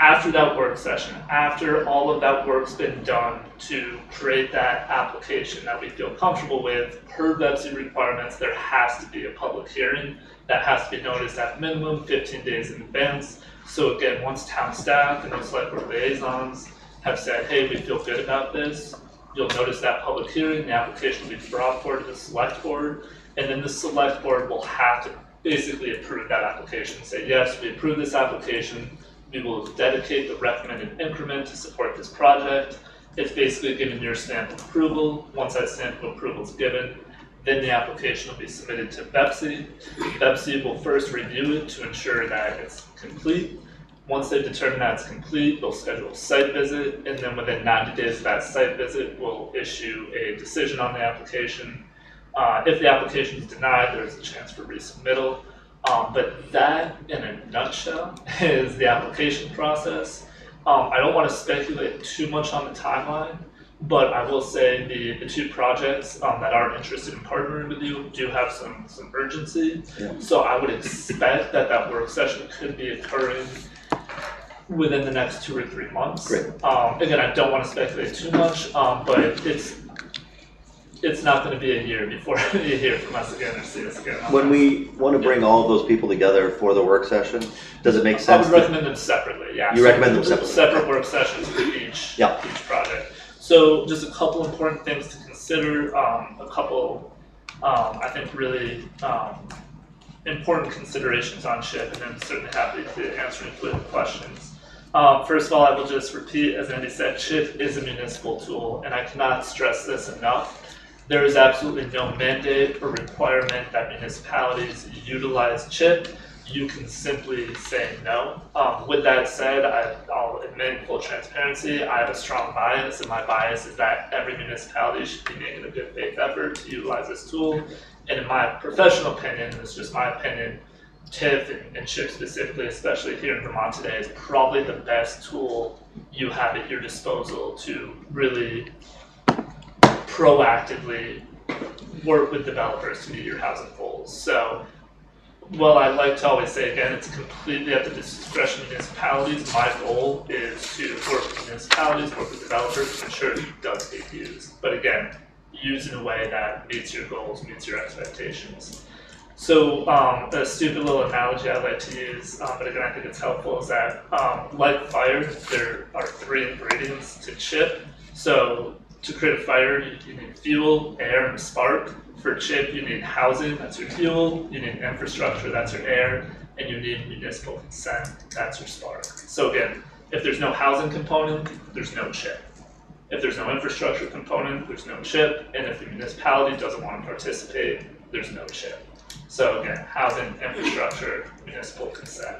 After that work session, after all of that work's been done to create that application that we feel comfortable with, per BEPSI requirements, there has to be a public hearing that has to be noticed at minimum 15 days in advance. So again, once town staff and those select board liaisons have said, hey, we feel good about this, you'll notice that public hearing, the application will be brought forward to the select board, and then the select board will have to basically approve that application. Say, yes, we approve this application, we will dedicate the recommended increment to support this project. It's basically giving your stamp of approval. Once that stamp of approval is given, then the application will be submitted to BEPSI. BEPSI will first review it to ensure that it's complete. Once they determine that it's complete, they'll schedule a site visit, and then within 90 days of that site visit, we'll issue a decision on the application. If the application is denied, there's a chance for resubmittal. But that, in a nutshell, is the application process. I don't want to speculate too much on the timeline, but I will say the two projects that are interested in partnering with you do have some urgency. Yeah. So I would expect that work session could be occurring within the next 2 or 3 months. Great. Again, I don't want to speculate too much, but it's not going to be a year before you hear from us again or see us again. When we want to bring all of those people together for the work session, does it make sense? I would recommend them separately, yeah. You recommend them separately? Separate work sessions for each project. So just a couple important things to consider, a couple I think really important considerations on CHIP, and I'm certainly happy to answer any political questions. First of all, I will just repeat, as Andy said, CHIP is a municipal tool, and I cannot stress this enough. There is absolutely no mandate or requirement that municipalities utilize CHIP. You can simply say no. With that said, I'll admit in full transparency, I have a strong bias, and my bias is that every municipality should be making a good faith effort to utilize this tool. And in my professional opinion, it's just my opinion, TIF and CHIP specifically, especially here in Vermont today, is probably the best tool you have at your disposal to really proactively work with developers to meet your housing goals. So, well, I like to always say again, it's completely at the discretion of municipalities. My goal is to work with municipalities, work with developers to ensure it does get used. But again, use in a way that meets your goals, meets your expectations. So a stupid little analogy I like to use, but again, I think it's helpful, is that like fire, there are 3 ingredients to CHIP. So to create a fire, you need fuel, air, and a spark. For CHIP, you need housing, that's your fuel, you need infrastructure, that's your air, and you need municipal consent, that's your spark. So again, if there's no housing component, there's no CHIP. If there's no infrastructure component, there's no CHIP, and if the municipality doesn't want to participate, there's no CHIP. So again, housing, infrastructure, municipal consent.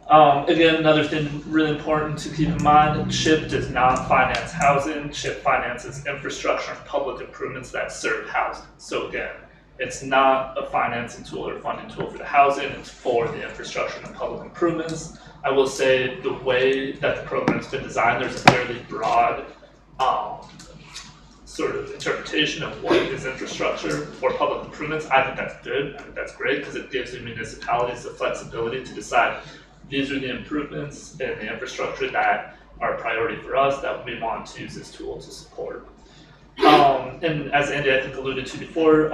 Again, another thing really important to keep in mind, CHIP does not finance housing. CHIP finances infrastructure and public improvements that serve housing. So again, it's not a financing tool or funding tool for the housing, it's for the infrastructure and public improvements. I will say the way that the program's been designed, there's a fairly broad sort of interpretation of what is infrastructure for public improvements. I think that's good, I think that's great, because it gives the municipalities the flexibility to decide these are the improvements and the infrastructure that are a priority for us that we want to use this tool to support. And as Andy, I think, alluded to before,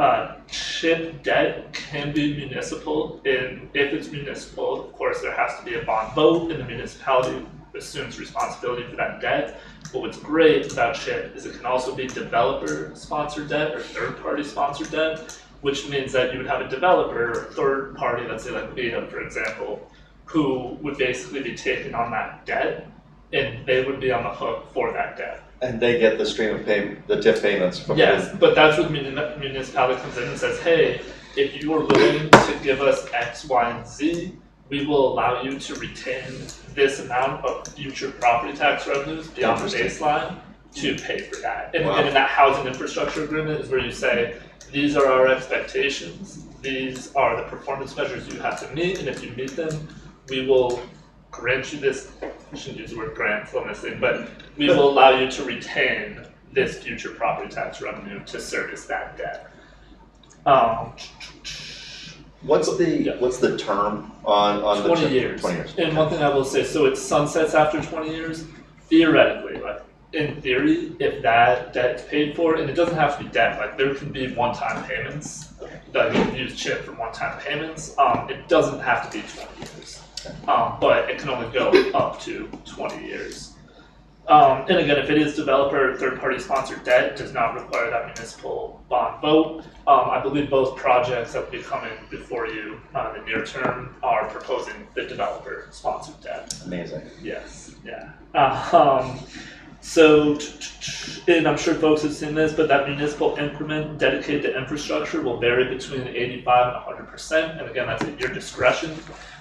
CHIP debt can be municipal, and if it's municipal, of course, there has to be a bond vote, and the municipality assumes responsibility for that debt. But what's great about CHIP is it can also be developer-sponsored debt or third-party sponsored debt, which means that you would have a developer or third party, let's say like Vita, for example, who would basically be taking on that debt, and they would be on the hook for that debt. And they get the stream of payment, the TIF payments from Yes, but that's where the municipality comes in and says, hey, if you are willing to give us X, Y, and Z, we will allow you to retain this amount of future property tax revenues beyond the baseline to pay for that. And, and in that housing infrastructure agreement is where you say, these are our expectations, these are the performance measures you have to meet, and if you meet them, we will grant you this, I shouldn't use the word grant on this thing, but we will allow you to retain this future property tax revenue to service that debt. What's the term on 20 the years. 20 years. And one thing I will say, so it sunsets after 20 years, theoretically, like in theory, if that debt's paid for, and it doesn't have to be debt, like there can be one-time payments that you can use CHIP for one-time payments. It doesn't have to be 20 years, but it can only go up to 20 years. And again, if it is developer or third-party sponsored debt, it does not require that municipal bond vote. I believe both projects that will be coming before you in the near term are proposing the developer sponsored debt. Amazing. Yes, yeah. So, and I'm sure folks have seen this, but that municipal increment dedicated to infrastructure will vary between 85 and 100%, and again, that's at your discretion.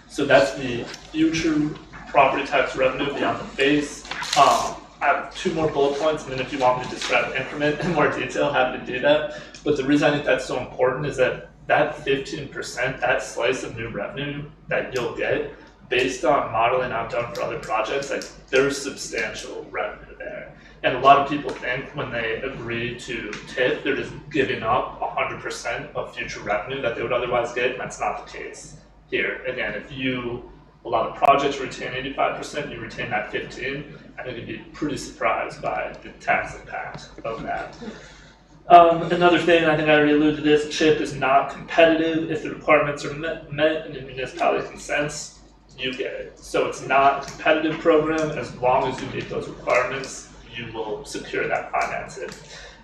So that's the future property tax revenue beyond the base. I have 2 more bullet points, and then if you want me to describe the increment in more detail, happy to do that. But the reason I think that's so important is that 15%, that slice of new revenue that you'll get, based on modeling I've done for other projects, like there's substantial revenue there. And a lot of people think when they agree to TIF, they're just giving up 100% of future revenue that they would otherwise get, and that's not the case here. Again, if a lot of projects retain 85%, you retain that 15%, I think you'd be pretty surprised by the tax impact of that. Another thing, I think I already alluded to this, CHIP is not competitive. If the requirements are met and the municipality consents, you get it. So it's not a competitive program. As long as you meet those requirements, you will secure that financing.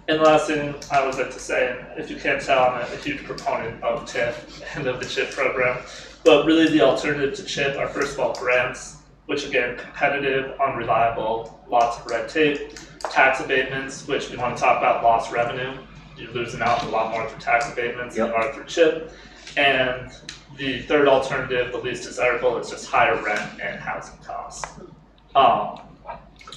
And the last thing I would like to say, and if you can't tell, I'm a huge proponent of TIP and of the CHIP program, but really the alternative to CHIP are first of all grants, which again, competitive, unreliable, lots of red tape, tax abatements, which we want to talk about lost revenue. You're losing out a lot more through tax abatements than you are through CHIP. And the third alternative, the least desirable, is just higher rent and housing costs. A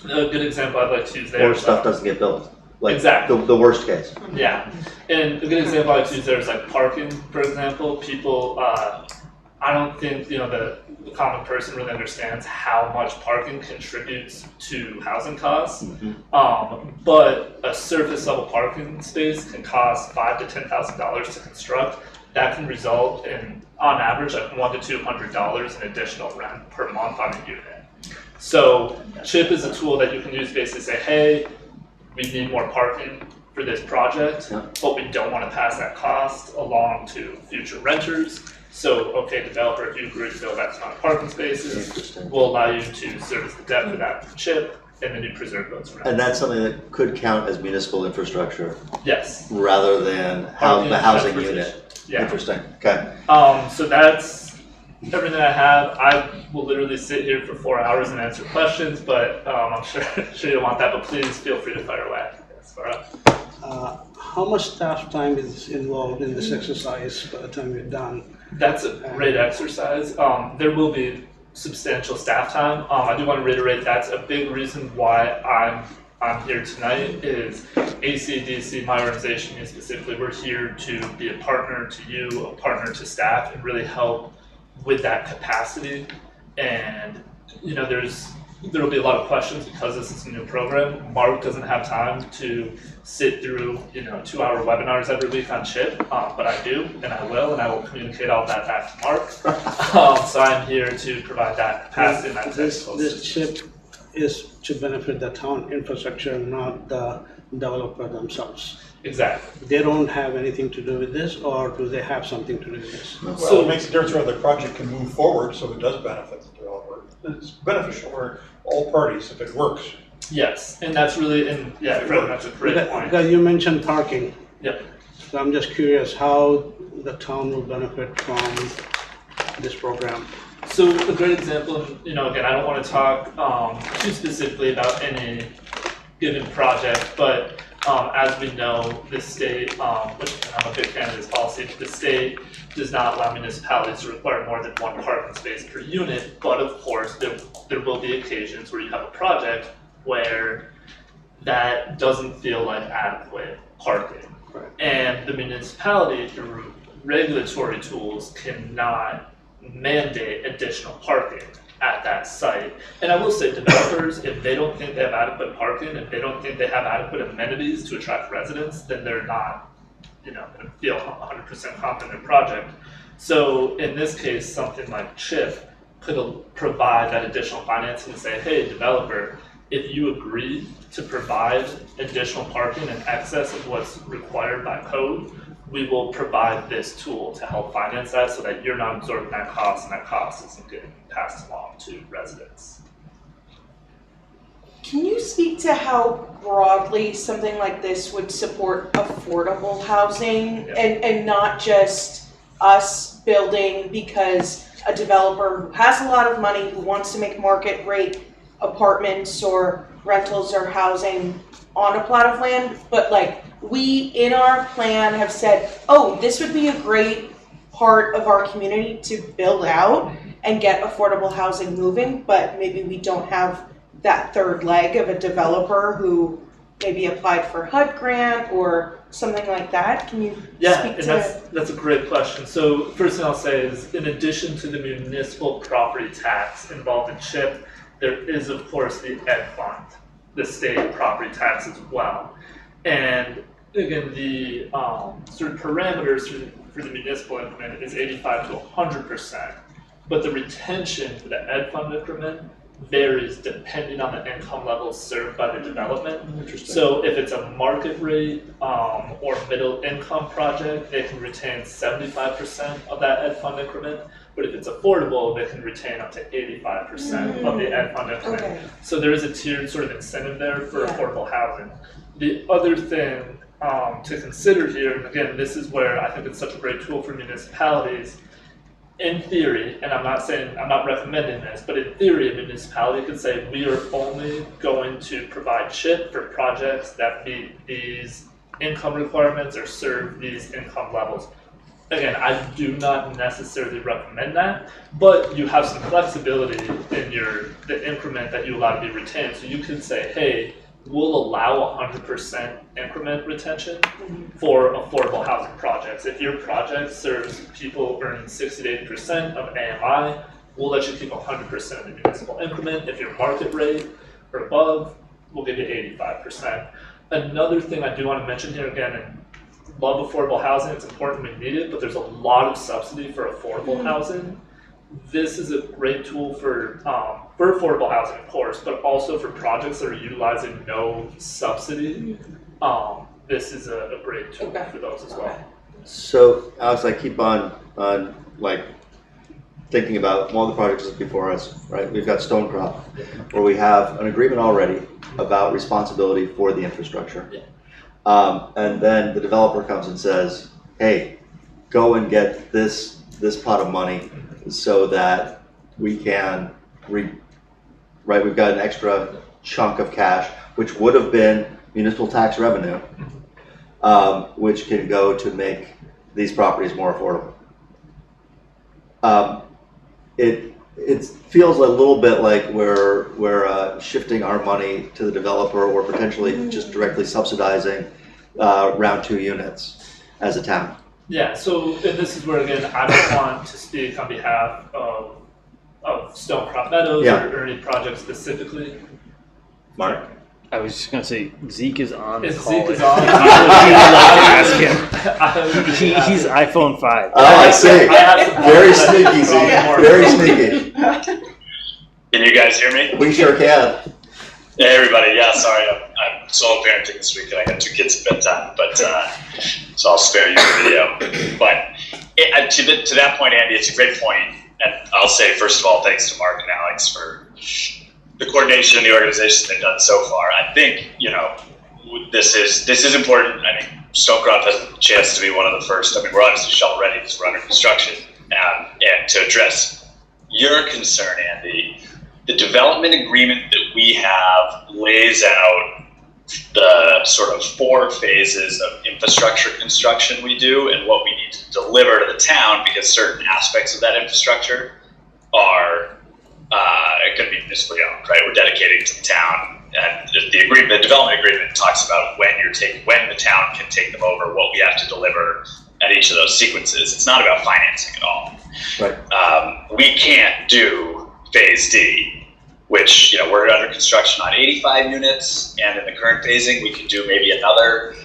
good example I'd like to use there Or stuff doesn't get built. Like exactly. The worst case. Yeah. And a good example I like to use there is like parking, for example. People, I don't think, the common person really understands how much parking contributes to housing costs. But a surface level parking space can cost $5,000 to $10,000 to construct. That can result in, on average, like $100 to $200 in additional rent per month on a unit. So CHIP is a tool that you can use to basically say, hey, we need more parking for this project, but we don't want to pass that cost along to future renters. So, okay, developer, if you agree to build X amount of parking spaces, we'll allow you to service the debt for that CHIP, and then you preserve those rents. And that's something that could count as municipal infrastructure. Yes. Rather than the housing unit. Yeah. Interesting. Okay. So that's everything I have. I will literally sit here for 4 hours and answer questions, but I'm sure you don't want that. But please feel free to fire away. How much staff time is involved in this exercise by the time you're done? That's a great exercise. There will be substantial staff time. I do want to reiterate that's a big reason why I'm here tonight is ACEDC, my organization, and specifically, we're here to be a partner to you, a partner to staff, and really help with that capacity. And there will be a lot of questions because this is a new program. Mark doesn't have time to sit through 2-hour webinars every week on CHIP, but I do, and I will communicate all that back to Mark. So I'm here to provide that capacity and that this CHIP is to benefit the town infrastructure, not the developer themselves. Exactly. They don't have anything to do with this, or do they have something to do with this? Well, so it makes a difference whether the project can move forward, so it does benefit the developer. It's beneficial for all parties if it works. Yes, and that's really, that's a great point. Because you mentioned parking. Yep. So I'm just curious how the town will benefit from this program. So a great example, again, I don't want to talk too specifically about any given project, but as we know, the state, which I'm a big fan of this policy, the state does not allow municipalities to require more than one parking space per unit, but of course, there will be occasions where you have a project where that doesn't feel like adequate parking. Right. And the municipality, through regulatory tools, cannot mandate additional parking at that site. And I will say, developers, if they don't think they have adequate parking, if they don't think they have adequate amenities to attract residents, then they're not, going to feel 100% confident in their project. So in this case, something like CHIP could provide that additional financing and say, hey, developer, if you agree to provide additional parking in excess of what's required by code, we will provide this tool to help finance that so that you're not absorbing that cost and that cost isn't getting passed along to residents. Can you speak to how broadly something like this would support affordable housing and not just us building because a developer who has a lot of money, who wants to make market rate apartments or rentals or housing on a plot of land, but like we in our plan have said, oh, this would be a great part of our community to build out and get affordable housing moving, but maybe we don't have that third leg of a developer who maybe applied for HUD grant or something like that. Can you speak to that's a great question. So first thing I'll say is, in addition to the municipal property tax involved in CHIP, there is of course the Ed Fund, the state property tax as well. And again, the sort of parameters for the municipal increment is 85 to 100%, but the retention for the Ed Fund increment varies depending on the income levels served by the development. So if it's a market rate or middle income project, they can retain 75% of that Ed Fund increment. But if it's affordable, they can retain up to 85% of the Ed Fund increment. Okay. So there is a tiered sort of incentive there for affordable housing. The other thing to consider here, and again, this is where I think it's such a great tool for municipalities. In theory, and I'm not recommending this, but in theory, a municipality could say we are only going to provide CHIP for projects that meet these income requirements or serve these income levels. Again, I do not necessarily recommend that, but you have some flexibility in the increment that you allow to be retained. So you can say, hey, we'll allow 100% increment retention for affordable housing projects. If your project serves people earning 60 to 80% of AMI, we'll let you keep 100% of the municipal increment. If your market rate or above, we'll give you 85%. Another thing I do want to mention here, again, and love affordable housing, it's important we need it, but there's a lot of subsidy for affordable housing. This is a great tool for affordable housing, of course, but also for projects that are utilizing no subsidy. This is a great tool for those as well. So, Alex, I keep on like thinking about one of the projects that's before us, right? We've got Stonecrop, where we have an agreement already about responsibility for the infrastructure. And then the developer comes and says, hey, go and get this pot of money so that we can, we've got an extra chunk of cash, which would have been municipal tax revenue, which can go to make these properties more affordable. It feels a little bit like we're shifting our money to the developer, or potentially just directly subsidizing round 2 units as a town. Yeah, so and this is where, again, I don't want to speak on behalf of Stonecrop Meadows or any project specifically. Mark? I was just going to say, Zeke is on the If call. Zeke is on, He's iPhone 5. Oh, I see. Very sneaky, Zeke. Very sneaky. Can you guys hear me? We sure can. Hey, everybody. Yeah, sorry. I'm solo parenting this week, and I got 2 kids at bedtime, but so I'll spare you the video. But to that point, Andy, it's a great point. And I'll say, first of all, thanks to Mark and Alex for the coordination and the organization they've done so far. I think, this is important. I mean, Stonecrop has a chance to be one of the first. I mean, we're obviously shovel ready because we're under construction. And to address your concern, Andy, the development agreement that we have lays out the sort of 4 phases of infrastructure construction we do and what we need to deliver to the town, because certain aspects of that infrastructure are going to be municipally owned, right? We're dedicating to the town, and the development agreement talks about when the town can take them over, what we have to deliver at each of those sequences. It's not about financing at all. Right. We can't do phase D, which, we're under construction on 85 units, and in the current phasing, we could do maybe another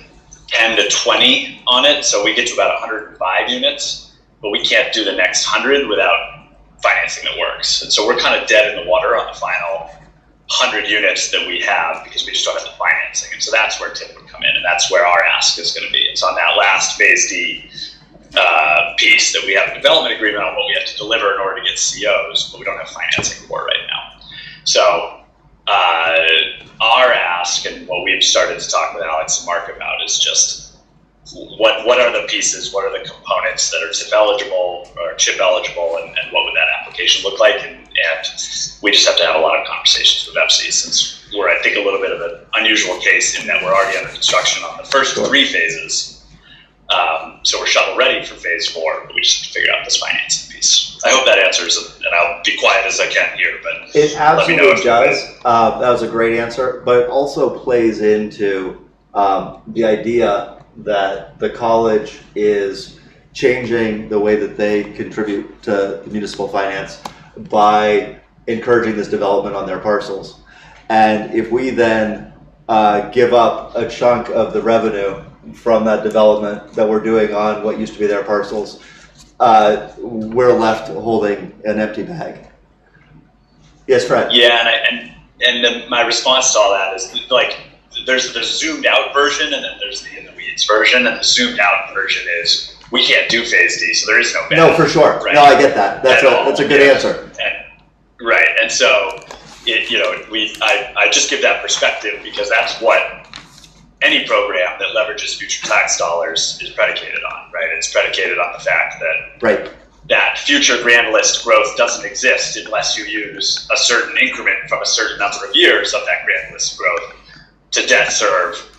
10 to 20 on it, so we get to about 105 units, but we can't do the next 100 without financing that works. And so we're kind of dead in the water on the final 100 units that we have because we just don't have the financing. And so that's where TIP would come in, and that's where our ask is going to be. It's on that last phase D piece that we have a development agreement on what we have to deliver in order to get COs, but we don't have financing for right now. So our ask, and what we've started to talk with Alex and Mark about, is just what are the pieces, what are the components that are TIP eligible or CHIP eligible, and what would that application look like? And we just have to have a lot of conversations with FC, since we're, I think, a little bit of an unusual case in that we're already under construction on the first 3 phases. So we're shovel ready for phase 4, but we just have to figure out this financing piece. I hope that answers, and I'll be quiet as I can here, but It let me know absolutely does. That was a great answer, but it also plays into the idea that the college is changing the way that they contribute to municipal finance by encouraging this development on their parcels. And if we then give up a chunk of the revenue from that development that we're doing on what used to be their parcels, we're left holding an empty bag. Yes, Fred? Yeah, and my response to all that is, like, there's the zoomed out version, and then there's the in the weeds version, and the zoomed out version is we can't do phase D, so there is no benefit. No, for sure. Right? No, I get that. That's a good answer. Right, and so I just give that perspective because that's what any program that leverages future tax dollars is predicated on, right? It's predicated on the fact that that future grand list growth doesn't exist unless you use a certain increment from a certain number of years of that grand list growth to debt serve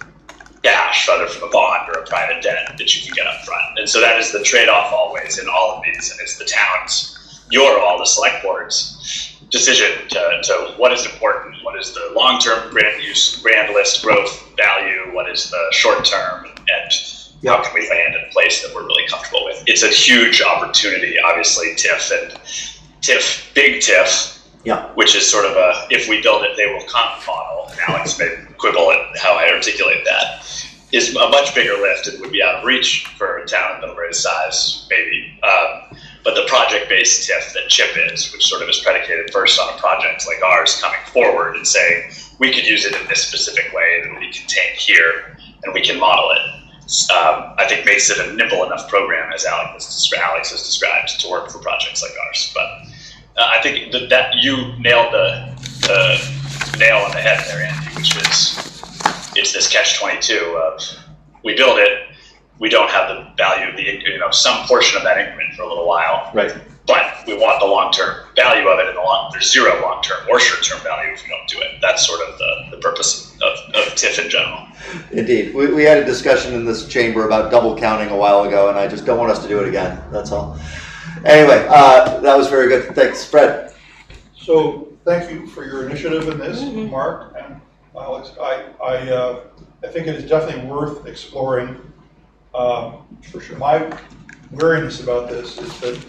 cash, whether from a bond or a private debt that you can get up front. And so that is the trade-off always in all of these, and it's the town's, all the select board's decision to what is important, what is the long-term grand list growth value, what is the short-term, and how can we land in a place that we're really comfortable with. It's a huge opportunity, obviously, big TIF, which is sort of a, if we build it, they will come model, and Alex may quibble at how I articulate that, is a much bigger lift and would be out of reach for a town of Middlebury's size, maybe. But the project-based TIF that CHIP is, which sort of is predicated first on a project like ours coming forward and saying, we could use it in this specific way and it'll be contained here and we can model it. I think makes it a nimble enough program, as Alex has described, to work for projects like ours. But I think that you nailed the nail on the head there, Andy, which is, it's this catch-22 of, we build it, we don't have the value of the, some portion of that increment for a little while. Right. But we want the long-term value of it in the long, there's zero long-term or short-term value if we don't do it. That's sort of the purpose of TIF in general. Indeed. We had a discussion in this chamber about double counting a while ago, and I just don't want us to do it again. That's all. Anyway, that was very good. Thanks, Fred. So thank you for your initiative in this, Mark and Alex. I think it is definitely worth exploring. For sure, my wariness about this is that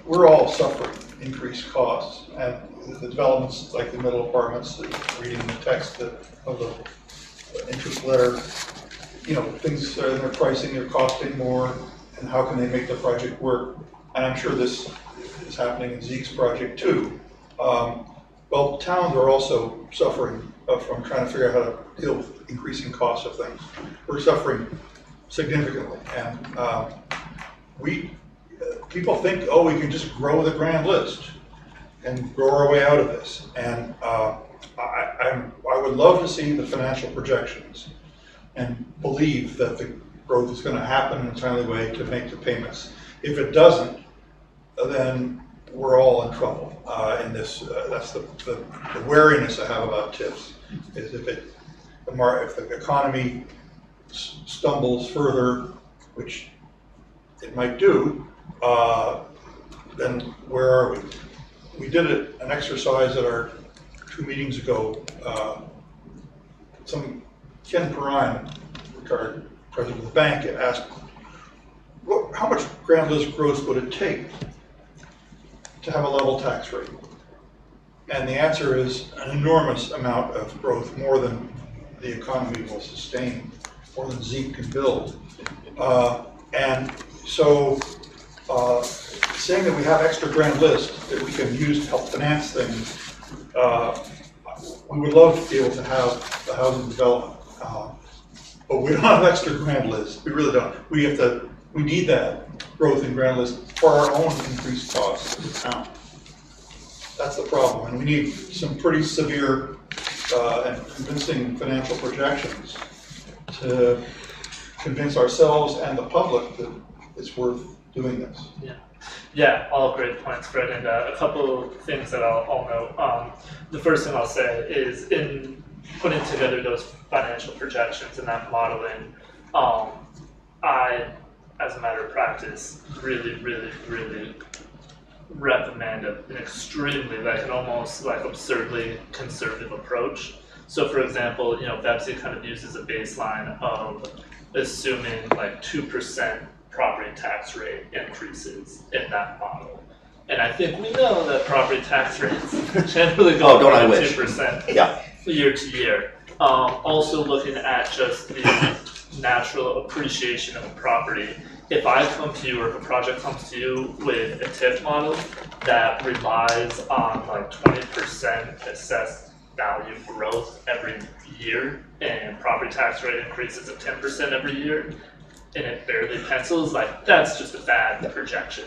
we're all suffering increased costs, and the developments like the middle apartments, reading the text of the interest letter, things are in their pricing, they're costing more, and how can they make the project work? And I'm sure this is happening in Zeke's project too. Well, towns are also suffering from trying to figure out how to deal with increasing costs of things. We're suffering significantly, and people think, oh, we can just grow the grand list and grow our way out of this. And I would love to see the financial projections and believe that the growth is going to happen in a timely way to make the payments. If it doesn't, then we're all in trouble in this. That's the wariness I have about TIFs. Is if the economy stumbles further, which it might do, then where are we? We did an exercise at our 2 meetings ago. Ken Perrine, retired president of the bank, asked, how much grand list growth would it take to have a level tax rate? And the answer is an enormous amount of growth, more than the economy will sustain, more than Zeke can build. And so saying that we have extra grand list that we can use to help finance things, we would love to be able to have the housing development. But we don't have extra grand list. We really don't. We need that growth in grand list for our own increased costs as a town. That's the problem. And we need some pretty severe and convincing financial projections to convince ourselves and the public that it's worth doing this. Yeah, all great points, Fred. And a couple of things that I'll note. The first thing I'll say is in putting together those financial projections and that modeling, I, as a matter of practice, really recommend an extremely, an almost absurdly conservative approach. So for example, Betsy kind of uses a baseline of assuming 2% property tax rate increases in that model. And I think we know that property tax rates generally go up 2% year to year. Also looking at just the natural appreciation of a property. If I come to you, or if a project comes to you with a TIF model that relies on 20% assessed value growth every year and property tax rate increases of 10% every year, and it barely pencils, that's just a bad projection.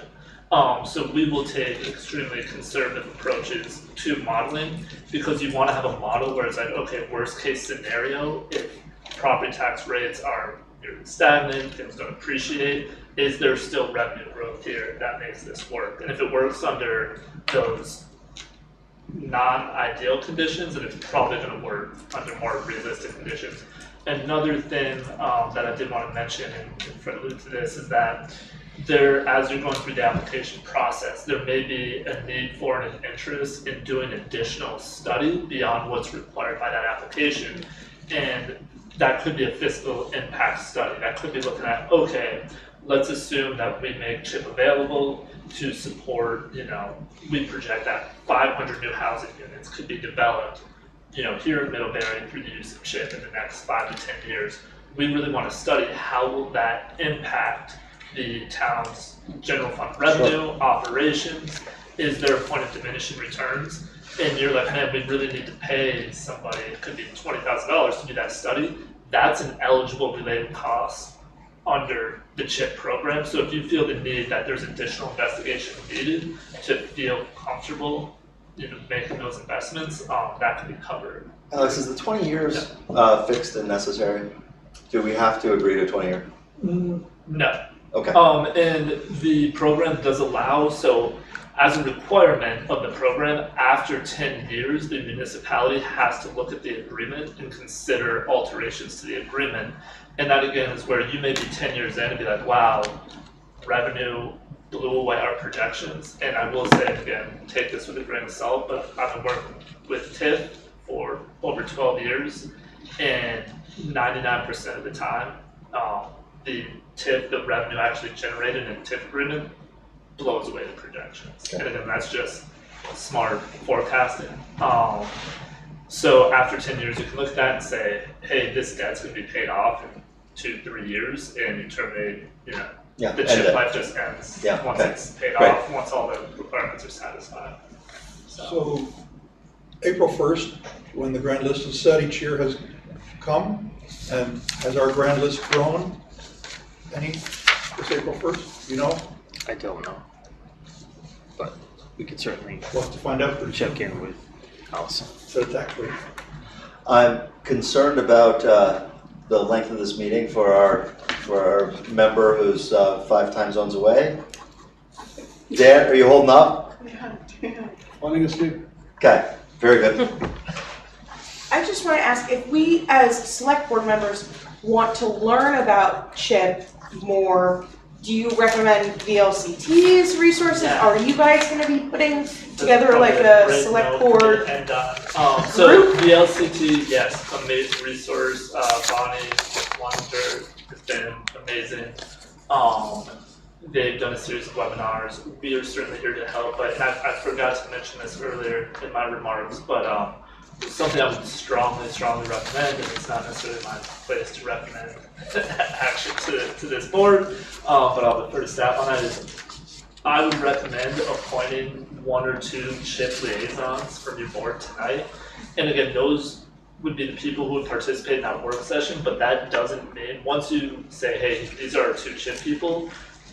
So we will take extremely conservative approaches to modeling because you want to have a model where it's okay, worst case scenario, if property tax rates are stagnant, things don't appreciate. Is there still revenue growth here that makes this work? And if it works under those non-ideal conditions, then it's probably going to work under more realistic conditions. Another thing that I did want to mention and prelude to this is that there, as you're going through the application process, there may be a need for and an interest in doing additional study beyond what's required by that application. And that could be a fiscal impact study. That could be looking at, okay, let's assume that we make CHIP available to support, we project that 500 new housing units could be developed, here in Middlebury through the use of CHIP in the next 5 to 10 years. We really want to study how will that impact the town's general fund revenue, operations. Is there a point of diminishing returns? And you're like, man, we really need to pay somebody, it could be $20,000 to do that study. That's an eligible related cost under the CHIP program. So if you feel the need that there's additional investigation needed to feel comfortable making those investments, that could be covered. Alex, is the 20 years fixed and necessary? Do we have to agree to 20 years? No. Okay. And the program does allow, so as a requirement of the program, after 10 years, the municipality has to look at the agreement and consider alterations to the agreement. And that again is where you may be 10 years in and be like, wow, revenue blew away our projections. And I will say again, take this with a grain of salt, but I've been working with TIF for over 12 years, and 99% of the time, the revenue actually generated in a TIF agreement blows away the projections. And again, that's just smart forecasting. So after 10 years, you can look at that and say, hey, this debt's going to be paid off in 2-3 years, and you terminate, the CHIP life just ends once it's paid off, once all the requirements are satisfied. So April 1st, when the grand list is set, each year has come, and has our grand list grown any this April 1st? I don't know, but we could certainly We'll have to find out. check in with Allison. Set a tax rate. I'm concerned about the length of this meeting for our member who's 5 time zones away. Dan, are you holding up? Yeah. Falling asleep. Okay, very good. I just want to ask, if we as select board members want to learn about CHIP more, do you recommend VLCT's resources? Yeah. Are you guys going to be putting together like a select board? So the LCT, yes, amazing resource. Bonnie Wonder has been amazing. They've done a series of webinars. We are certainly here to help. But I forgot to mention this earlier in my remarks, but something I would strongly recommend, and it's not necessarily my place to recommend actually to this board, but I'll defer to staff on that, is I would recommend appointing 1 or 2 CHIP liaisons from your board tonight. And again, those would be the people who would participate in that work session, but that doesn't mean, once you say, hey, these are our 2 CHIP people,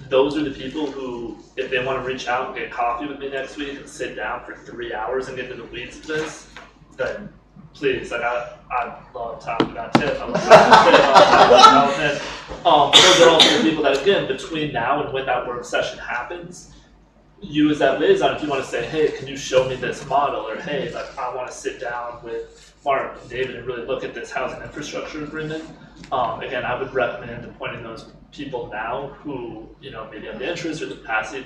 those are the people who, if they want to reach out and get coffee with me next week and sit down for 3 hours and get into the weeds of this, then please, I love talking about TIF. I love talking about development. Those are also the people that, again, between now and when that work session happens, you as that liaison, if you want to say, hey, can you show me this model? Or hey, like, I want to sit down with Mark and David and really look at this housing infrastructure agreement. Again, I would recommend appointing those people now who, maybe have the interest or the capacity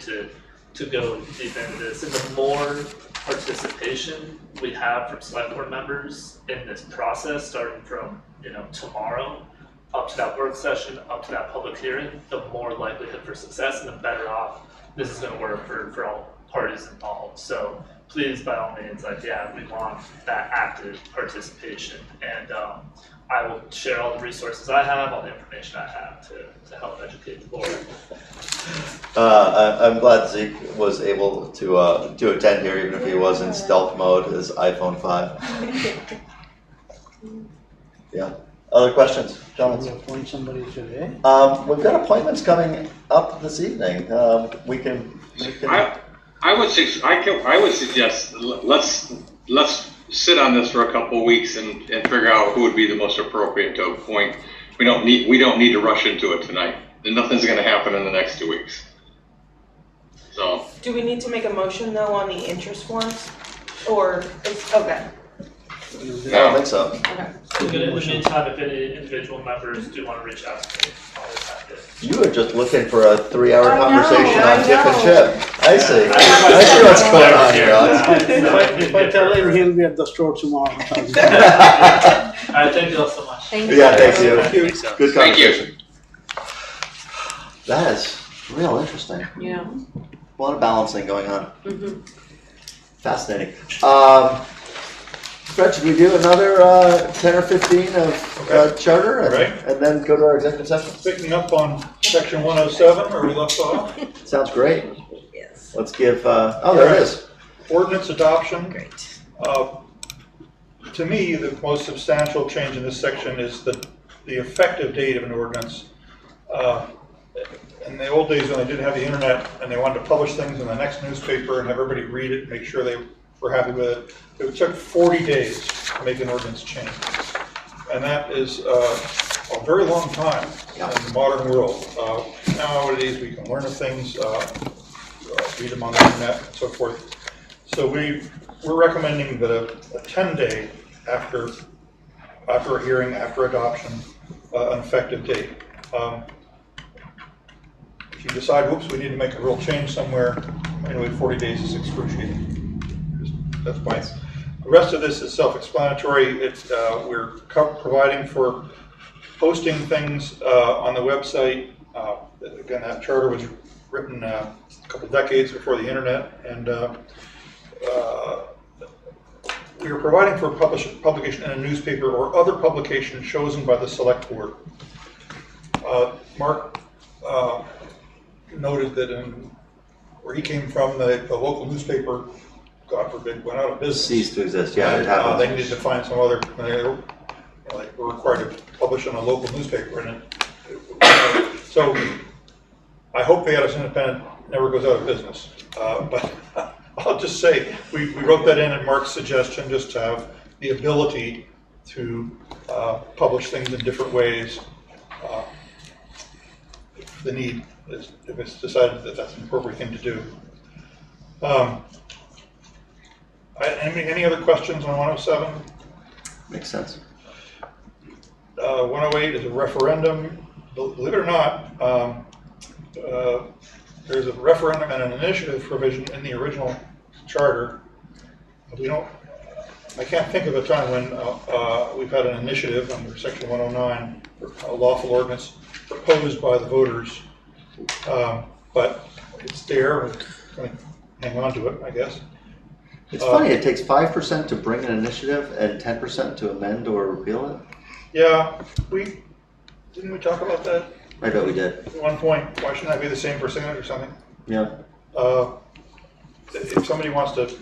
to go deep into this. And the more participation we have from select board members in this process, starting from tomorrow up to that work session, up to that public hearing, the more likelihood for success and the better off this is going to work for all parties involved. So please, by all means, we want that active participation, and I will share all the resources I have, all the information I have to help educate the board. I'm glad Zeke was able to attend here, even if he was in stealth mode, his iPhone 5. Yeah. Other questions, gentlemen? Can we appoint somebody today? We've got appointments coming up this evening. We can. I would suggest let's sit on this for a couple of weeks and figure out who would be the most appropriate to appoint. We don't need to rush into it tonight. Nothing's going to happen in the next 2 weeks. So. Do we need to make a motion though on the interest forms? Or, okay. I don't think so. Okay. In the meantime, if any individual members do want to reach out to me, I'll always have to. You were just looking for a 3-hour I know, conversation I on Tip and know. Chip. I see. I see what's going on here, Alex. If I tell him, he'll be at the store tomorrow. All right, thank you all so much. Thank you. Yeah, thank you. Thanks, Alex. Good Thank you. conversation. That is real interesting. Yeah. A lot of balancing going on. Mm-hmm. Fascinating. Fred, should we do another 10 or 15 of charter and, Right. and then go to our executive session? Picking up on section 107, where we left off. Sounds great. Yes. Let's give, oh, there it is. Ordinance adoption. Great. To me, the most substantial change in this section is the effective date of an ordinance. In the old days when they didn't have the internet and they wanted to publish things in the next newspaper and have everybody read it, make sure they were happy with it, it took 40 days to make an ordinance change. And that is a very long time in the modern world. Nowadays we can learn of things, read them on the internet and so forth. So we're recommending that a 10-day after a hearing, after adoption, an effective date. If you decide, whoops, we need to make a real change somewhere, anyway, 40 days is excruciating. That's fine. The rest of this is self-explanatory. We're providing for posting things on the website. Again, that charter was written a couple decades before the internet, and we are providing for publication in a newspaper or other publication chosen by the select board. Mark noted that where he came from, the local newspaper, God forbid, went out of business. Ceased to exist, yeah, it happens. They needed to find some other, they were required to publish in a local newspaper, and so I hope the Edison Independent never goes out of business. But I'll just say, we wrote that in at Mark's suggestion, just to have the ability to publish things in different ways. If the need, if it's decided that that's an appropriate thing to do. Any other questions on 107? Makes sense. 108 is a referendum. Believe it or not, there's a referendum and an initiative provision in the original charter. I can't think of a time when we've had an initiative under section 109 for a lawful ordinance proposed by the voters, but it's there. We're going to hang on to it, I guess. It's funny, it takes 5% to bring an initiative and 10% to amend or repeal it. Yeah, didn't we talk about that? I bet we did. At one point. Why shouldn't that be the same percentage or something? Yeah. If somebody wants to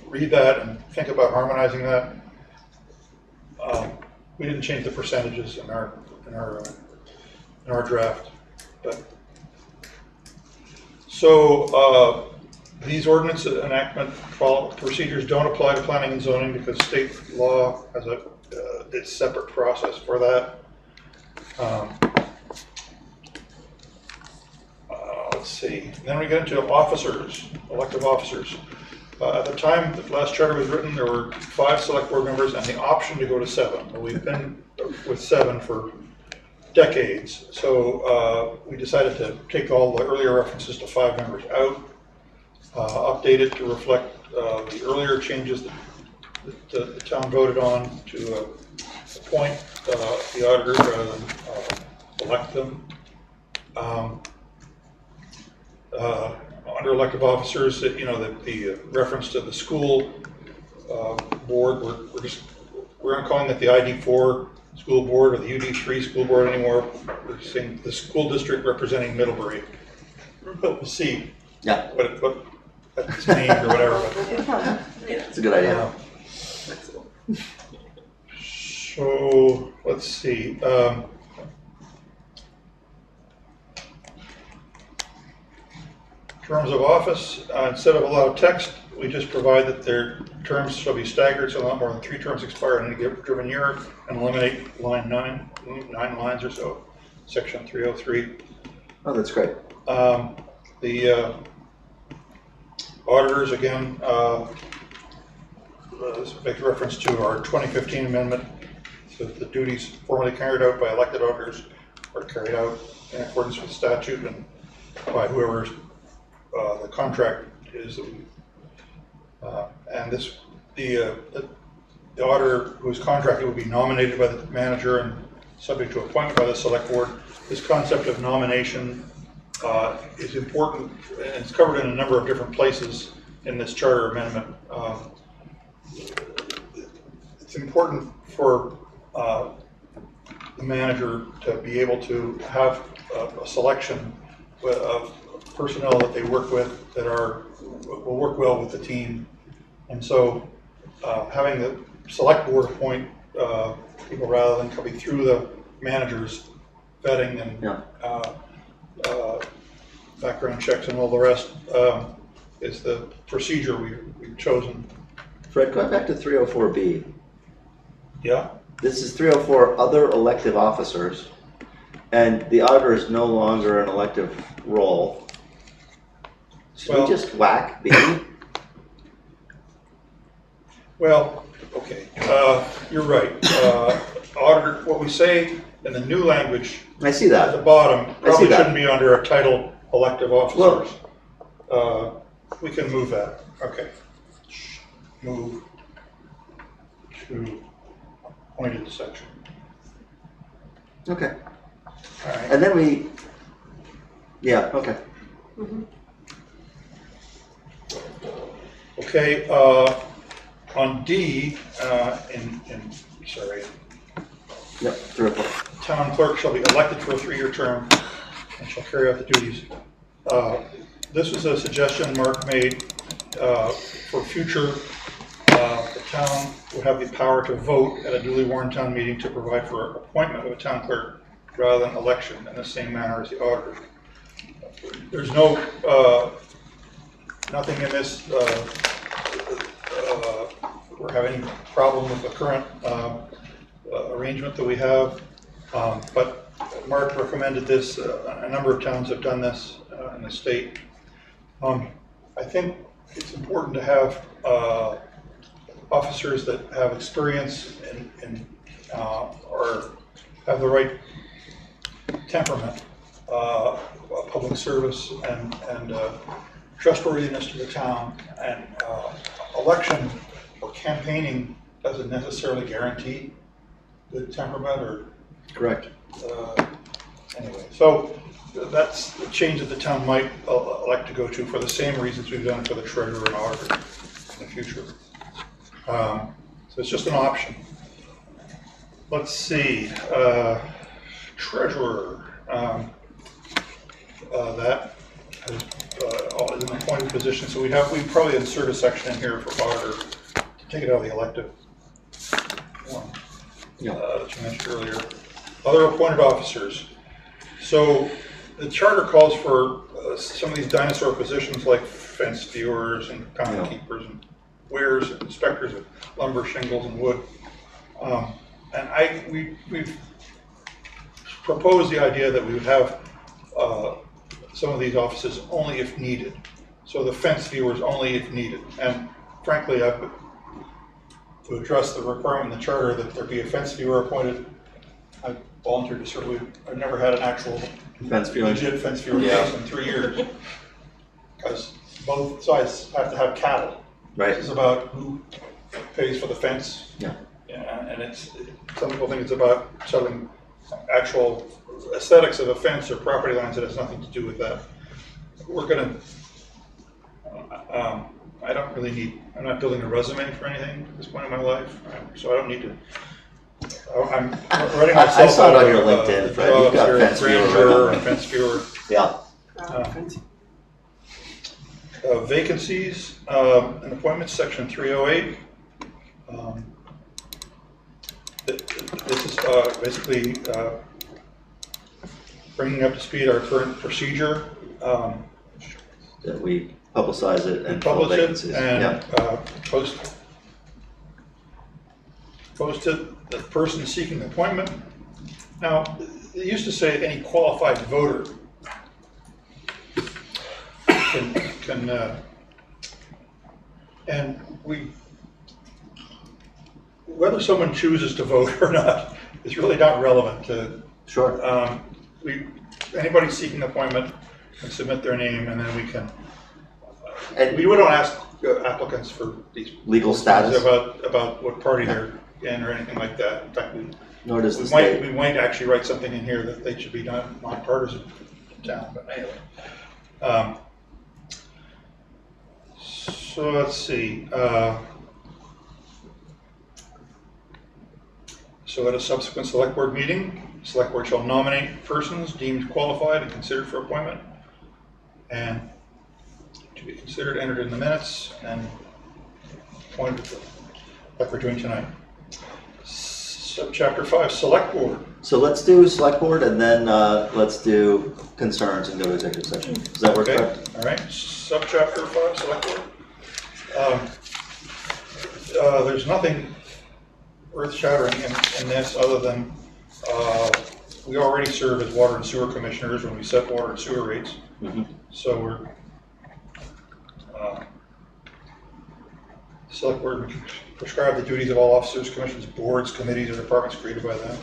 read that and think about harmonizing that, we didn't change the percentages in our draft. But so these ordinance enactment procedures don't apply to planning and zoning because state law has its separate process for that. Let's see. Then we get into officers, elective officers. At the time the last charter was written, there were 5 select board members and the option to go to 7. But we've been with 7 for decades. So we decided to take all the earlier references to 5 members out, update it to reflect the earlier changes that the town voted on to appoint the auditors rather than elect them. Under elective officers, the reference to the school board, we're not calling it the ID4 school board or the UD3 school board anymore. We're saying the school district representing Middlebury. We'll see. Yeah. What it's named or whatever. It's a good idea. So let's see. Terms of office, instead of a lot of text, we just provide that their terms shall be staggered, so not more than 3 terms expire in any given year, and eliminate line 9 lines or so, section 303. Oh, that's great. The auditors, again, make reference to our 2015 amendment. So the duties formerly carried out by elected auditors are carried out in accordance with statute and by whoever the contract is. And this, the auditor who is contracted will be nominated by the manager and subject to appointment by the select board. This concept of nomination is important, and it's covered in a number of different places in this charter amendment. It's important for the manager to be able to have a selection of personnel that they work with that will work well with the team. And so having the select board appoint people rather than coming through the manager's vetting and background checks and all the rest is the procedure we've chosen. Fred, going back to 304B. Yeah. This is 304 other elective officers, and the auditor is no longer an elective role. Should we just whack B? Well, okay, you're right. Auditor, what we say in the new language I see that. at the bottom probably shouldn't be under a title elective officers. We can move that. Okay. Move to appointed section. Okay. All right. And then we, yeah, okay. Okay, on D, sorry. Yep, 304. Town clerk shall be elected for a 3-year term and shall carry out the duties. This was a suggestion Mark made for future. The town would have the power to vote at a duly warned town meeting to provide for appointment of a town clerk rather than election in the same manner as the auditor. There's no, nothing in this or have any problem with the current arrangement that we have, but Mark recommended this. A number of towns have done this in the state. I think it's important to have officers that have experience and or have the right temperament, public service and trustworthiness to the town. And election or campaigning doesn't necessarily guarantee good temperament or correct. Anyway, so that's the change that the town might elect to go to for the same reasons we've done for the treasurer and auditor in the future. So it's just an option. Let's see, treasurer. That is an appointed position, so we probably insert a section in here for auditor to take it out of the elective one that you mentioned earlier. Other appointed officers. So the charter calls for some of these dinosaur positions like fence viewers and common keepers and weighers and inspectors of lumber, shingles, and wood. And we've proposed the idea that we would have some of these offices only if needed. So the fence viewers only if needed. And frankly, to address the requirement in the charter that there be a fence viewer appointed, I volunteered to serve. I've never had an actual legit fence viewer case in 3 years. Because both sides have to have cattle. Right. This is about who pays for the fence. Yeah. And some people think it's about selling actual aesthetics of a fence or property lines that has nothing to do with that. We're gonna, I don't really need, I'm not building a resume for anything at this point in my life, so I don't need to. I'm writing myself. I saw it on your LinkedIn, Fred. You've got fence viewer. Fence viewer. Yeah. Vacancies and appointments, section 308. This is basically bringing up to speed our current procedure. That we publicize it and publish it vacancies. and post Opposed to the person seeking appointment. Now, it used to say any qualified voter can and whether someone chooses to vote or not is really not relevant to. Sure. Anybody seeking appointment can submit their name, and then we can. And we don't ask applicants for these legal status about what party they're in or anything like that. In fact, nor does the state. We might actually write something in here that they should be nonpartisan in town. But anyway, so let's see. So at a subsequent select board meeting, select board shall nominate persons deemed qualified and considered for appointment, and to be considered, entered in the minutes, and appointed like we're doing tonight. Subchapter 5, select board. So let's do select board, and then let's do concerns and go to executive session. Does that work? Correct? All right. Subchapter 5, select board. There's nothing earth-shattering in this other than we already serve as water and sewer commissioners when we set water and sewer rates. Mm-hmm. So we're select board prescribe the duties of all officers, commissions, boards, committees, or departments created by them.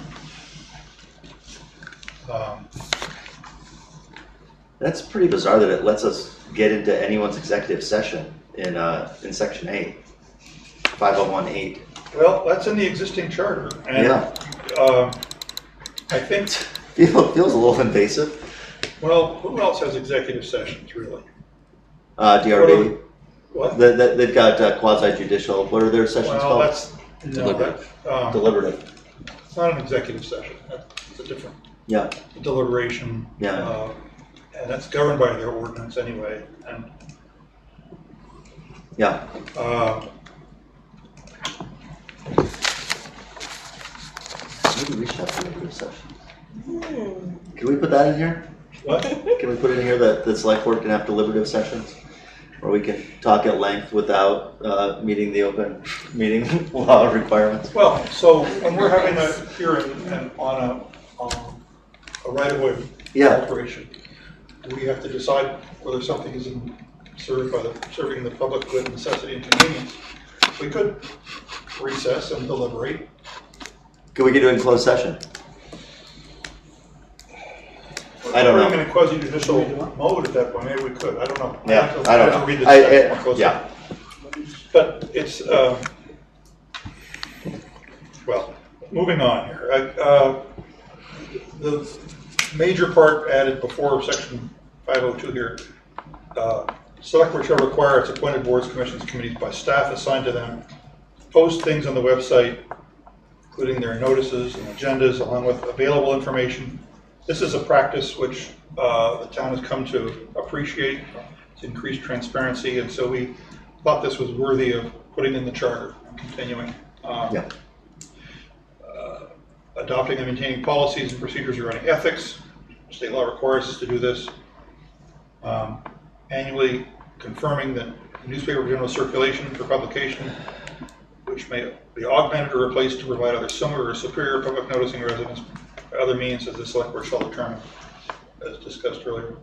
That's pretty bizarre that it lets us get into anyone's executive session in section 8, 501(8). Well, that's in the existing charter, and I think feels a little invasive. Well, who else has executive sessions, really? DRB. What? They've got quasi-judicial. What are their sessions called? That's deliberative. Deliberative. It's not an executive session. It's a different deliberation. Yeah. And that's governed by their ordinance anyway. And yeah. Maybe we should have deliberative session. Can we put that in here? What? Can we put in here that the select board can have deliberative sessions? Or we can talk at length without meeting the open meeting law requirements? Well, so when we're having a hearing on a right-of-way alteration, we have to decide whether something is serving the public good, necessity, and convenience. We could recess and deliberate. Could we get it in closed session? I don't know. We're in a quasi-judicial mode at that point. Maybe we could. I don't know. Yeah, I don't know. Read this more yeah. But it's well. Moving on here. The major part added before section 502 here. Select board shall require its appointed boards, commissions, committees by staff assigned to them post things on the website, including their notices and agendas, along with available information. This is a practice which the town has come to appreciate. It's increased transparency, and so we thought this was worthy of putting in the charter and continuing. Adopting and maintaining policies and procedures regarding ethics. State law requires us to do this. Annually confirming that newspaper general circulation for publication, which may be augmented or replaced to provide either similar or superior public noticing residents by other means as the select board shall determine, as discussed earlier.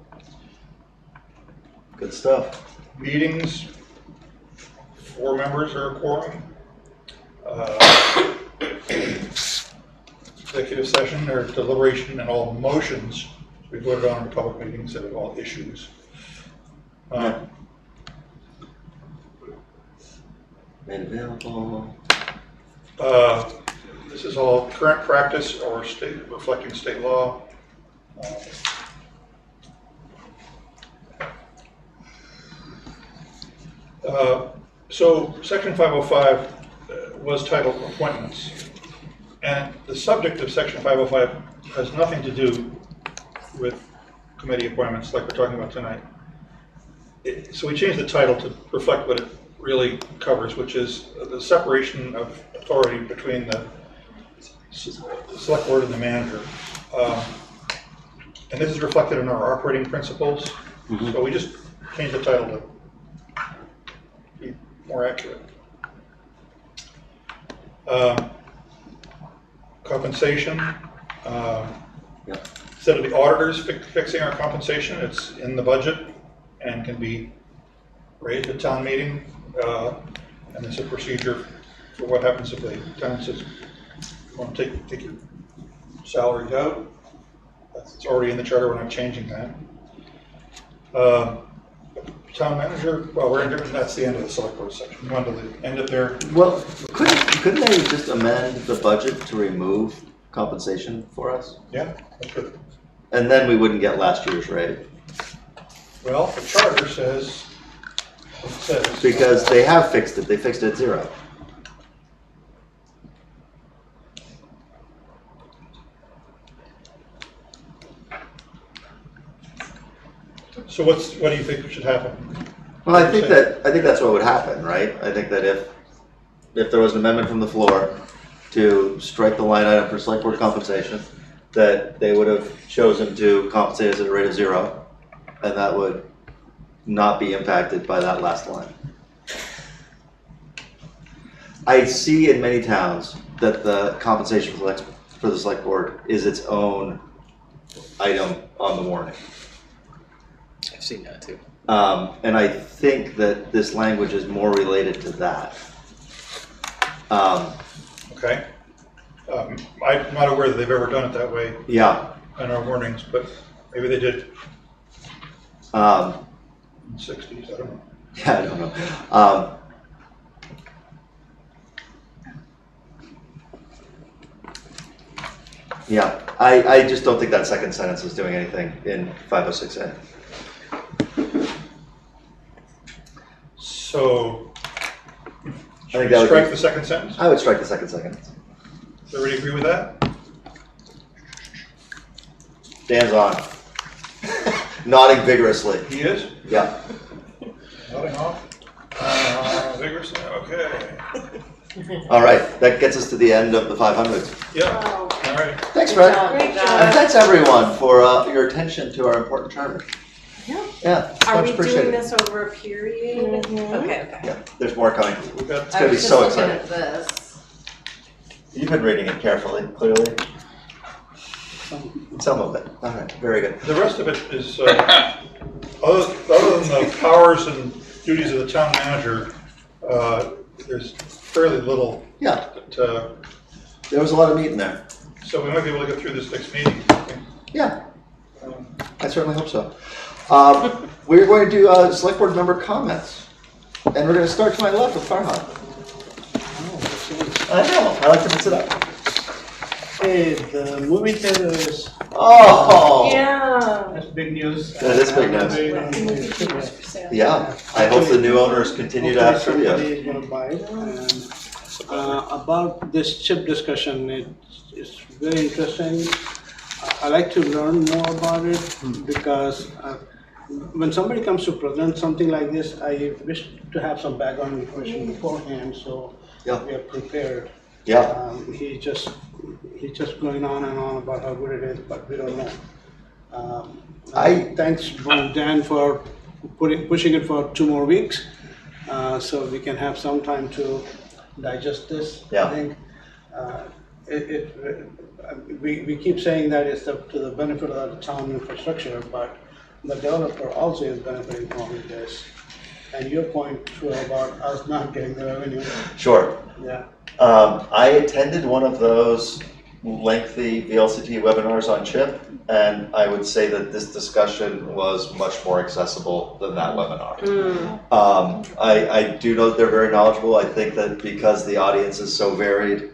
Good stuff. Meetings, 4 members are a quorum. Executive session or deliberation and all motions we voted on in the public meeting instead of all issues. Made available. This is all current practice or reflecting state law. So section 505 was titled appointments, and the subject of section 505 has nothing to do with committee appointments like we're talking about tonight. So we changed the title to reflect what it really covers, which is the separation of authority between the select board and the manager. And this is reflected in our operating principles. Mm-hmm. So we just changed the title to be more accurate. compensation. Yep. Instead of the auditors fixing our compensation, it's in the budget and can be raised at town meeting. And there's a procedure for what happens if the town says, you want to take your salaries out. It's already in the charter, we're not changing that. Town manager, well, that's the end of the select board section. We want to the end of their. Well, couldn't they just amend the budget to remove compensation for us? Yeah, that's good. And then we wouldn't get last year's rate. Well, the charter says, it says. Because they have fixed it, they fixed it at 0. So what do you think should happen? Well, I think that's what would happen, right? I think that if there was an amendment from the floor to strike the line item for select board compensation, that they would have chosen to compensate us at a rate of 0, and that would not be impacted by that last line. I see in many towns that the compensation for the select board is its own item on the warning. I've seen that too. And I think that this language is more related to that. Okay. I'm not aware that they've ever done it that way. Yeah. In our warnings, but maybe they did. In the 60s, I don't know. Yeah, I don't know. Yeah, I just don't think that second sentence is doing anything in 506A. So, I think that would strike the second sentence? I would strike the second sentence. Does everybody agree with that? Dan's on. Nodding vigorously. He is? Yeah. Nodding off. Vigorously, okay. All right, that gets us to the end of the 500s. Yeah, all right. Thanks, Fred. Great job. And thanks, everyone, for your attention to our important charter. Yeah. Yeah, Are much we appreciated. doing this over a period? Okay. Yeah, there's more coming. We've got, It's going to be so exciting. At this. You've been reading it carefully, clearly. Some of it. All right, very good. the rest of it is, other than the powers and duties of the town manager, there's fairly little. Yeah. That, there was a lot of meat in there. so we might be able to get through this next meeting. Yeah, I certainly hope so. We're going to do select board member comments. And we're going to start to my left with Farhan. I know, I like to mix it up. Hey, the movie theater is. Oh! Yeah. That's big news. That is big news. Yeah. Yeah, I hope the new owners continue to have Somebody trivia. is gonna buy it. And about this chip discussion, it's very interesting. I like to learn more about it because when somebody comes to present something like this, I wish to have some background information beforehand, so Yeah. we are prepared. Yeah. He's just going on and on about how good it is, but we don't know. Thanks, Dan, for pushing it for 2 more weeks, so we can have some time to digest this. Yeah. I think we keep saying that it's to the benefit of the town infrastructure, but the developer also is benefiting from this. And your point too about us not getting the revenue. Sure. Yeah. I attended one of those lengthy VLCT webinars on chip, and I would say that this discussion was much more accessible than that webinar. I do know that they're very knowledgeable. I think that because the audience is so varied,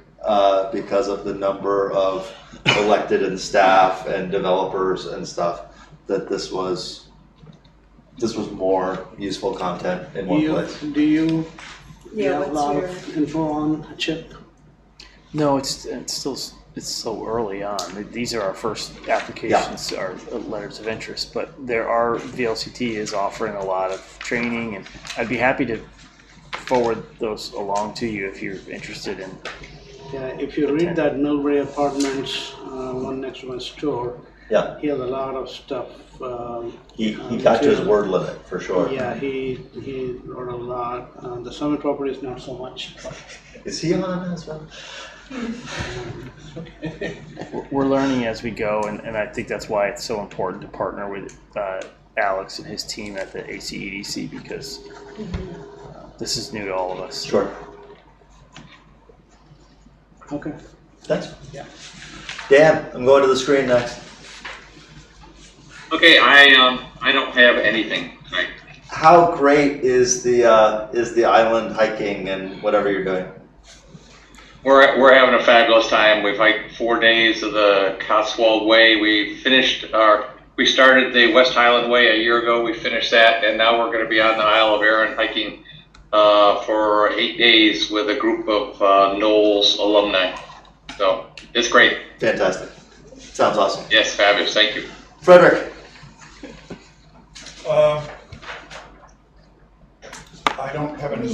because of the number of elected and staff and developers and stuff, that this was more useful content in one place. Do you Yeah, have a what's lot your- of info on chip? No, it's so early on. These are our first applications, our letters of interest, but VLCT is offering a lot of training, and I'd be happy to forward those along to you if you're interested in. Yeah, if you read that Middlebury Apartments, one next to my store, Yeah. he has a lot of stuff. He got to his word limit for sure. Yeah, he wrote a lot. The Summit property is not so much. Is he on as well? We're learning as we go, and I think that's why it's so important to partner with Alex and his team at the ACEDC, because this is new to all of us. Sure. Okay. Thanks. Yeah. Dan, I'm going to the screen next. Okay, I don't have anything tonight. How great is the island hiking and whatever you're doing? We're having a fabulous time. We've hiked 4 days of the Cotswold Way. We started the West Highland Way a year ago. We finished that, and now we're going to be on the Isle of Arran hiking for 8 days with a group of Knowles alumni. So it's great. Fantastic. Sounds awesome. Yes, fabulous. Thank you. Frederick. I don't have any.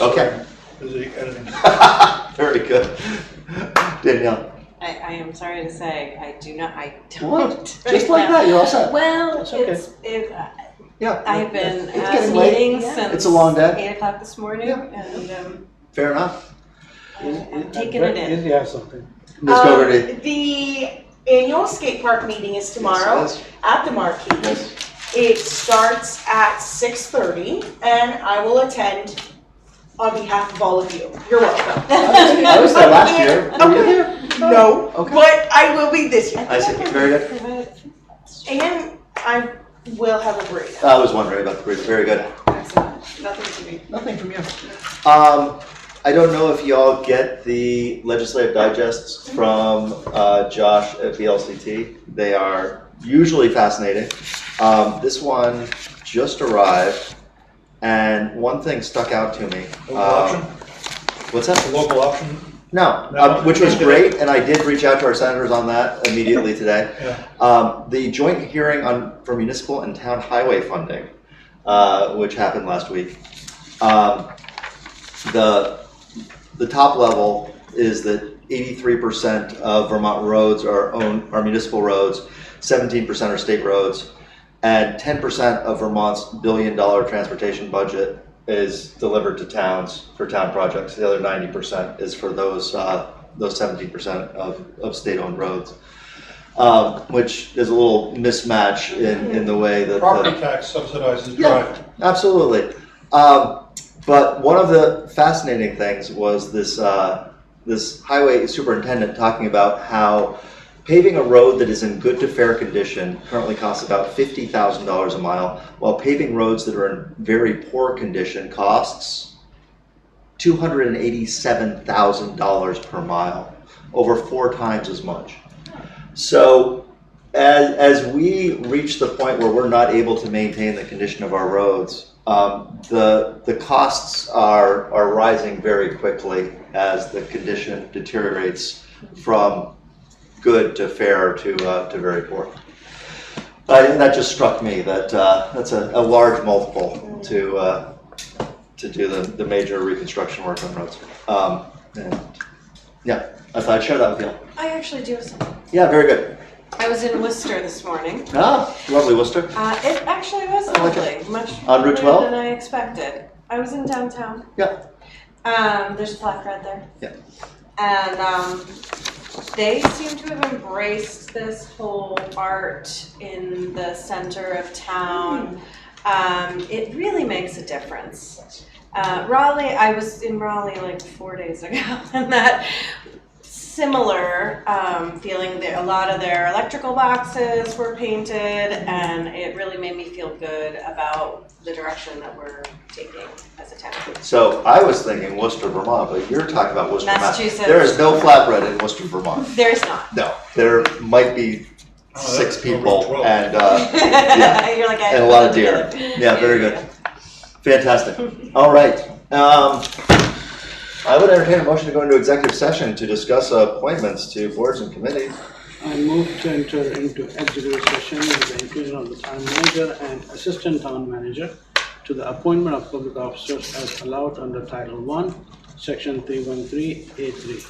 Okay. Busy editing. Very good. Danielle. I am sorry to say, I don't. What? Just like that, you're all set. Well, That's okay. Yeah. I've been It's at getting late. meetings Yeah. since It's a long day. 8 o'clock this morning, and Fair enough. I'm taking it in. You have something. Ms. Gogarty. The annual skate park meeting is tomorrow Yes, at the Marquee. Yes. It starts at 6:30, and I will attend on behalf of all of you. You're welcome. I was there last year. Were you there? No, Okay. but I will be this year. I see. Very good. And I will have a burrito. I was wondering about the burrito. Very good. Nothing to me. Nothing from you. I don't know if y'all get the legislative digests from Josh at VLCT. They are usually fascinating. This one just arrived, and one thing stuck out to me. Local option? What's that? The local option? No, No? which was great, and I did reach out to our senators on that immediately today. Yeah. The joint hearing for municipal and town highway funding, which happened last week. The top level is that 83% of Vermont roads are municipal roads, 17% are state roads, and 10% of Vermont's $1 billion transportation budget is delivered to towns for town projects. The other 90% is for those 17% of state-owned roads, which is a little mismatch in the way that Property tax subsidizes yeah, driving. absolutely. But one of the fascinating things was this highway superintendent talking about how paving a road that is in good to fair condition currently costs about $50,000 a mile, while paving roads that are in very poor condition costs $287,000 per mile, over 4 times as much. So as we reach the point where we're not able to maintain the condition of our roads, the costs are rising very quickly as the condition deteriorates from good to fair to very poor. And that just struck me that that's a large multiple to do the major reconstruction work on roads. And yeah, I thought I'd share that with you. I actually do have something. Yeah, very good. I was in Worcester this morning. Ah, lovely Worcester. It actually was I like lovely, much On Route 12? than I expected. I was in downtown. Yeah. There's a flatbread there. Yeah. And they seem to have embraced this whole art in the center of town. It really makes a difference. Raleigh, I was in Raleigh like 4 days ago, and that similar feeling that a lot of their electrical boxes were painted, and it really made me feel good about the direction that we're taking as a town. So I was thinking Worcester, Vermont, but you're talking about Worcester, Massachusetts. There is no flatbread in Worcester, Vermont. There's not. No, there might be 6 people and You're like, and a lot of deer. Yeah, very good. Fantastic. All right. I would entertain a motion to go into executive session to discuss appointments to boards and committees. I move to enter into executive session with the inclusion of the town manager and assistant town manager to the appointment of public officers as allowed under Title I, Section 313A3.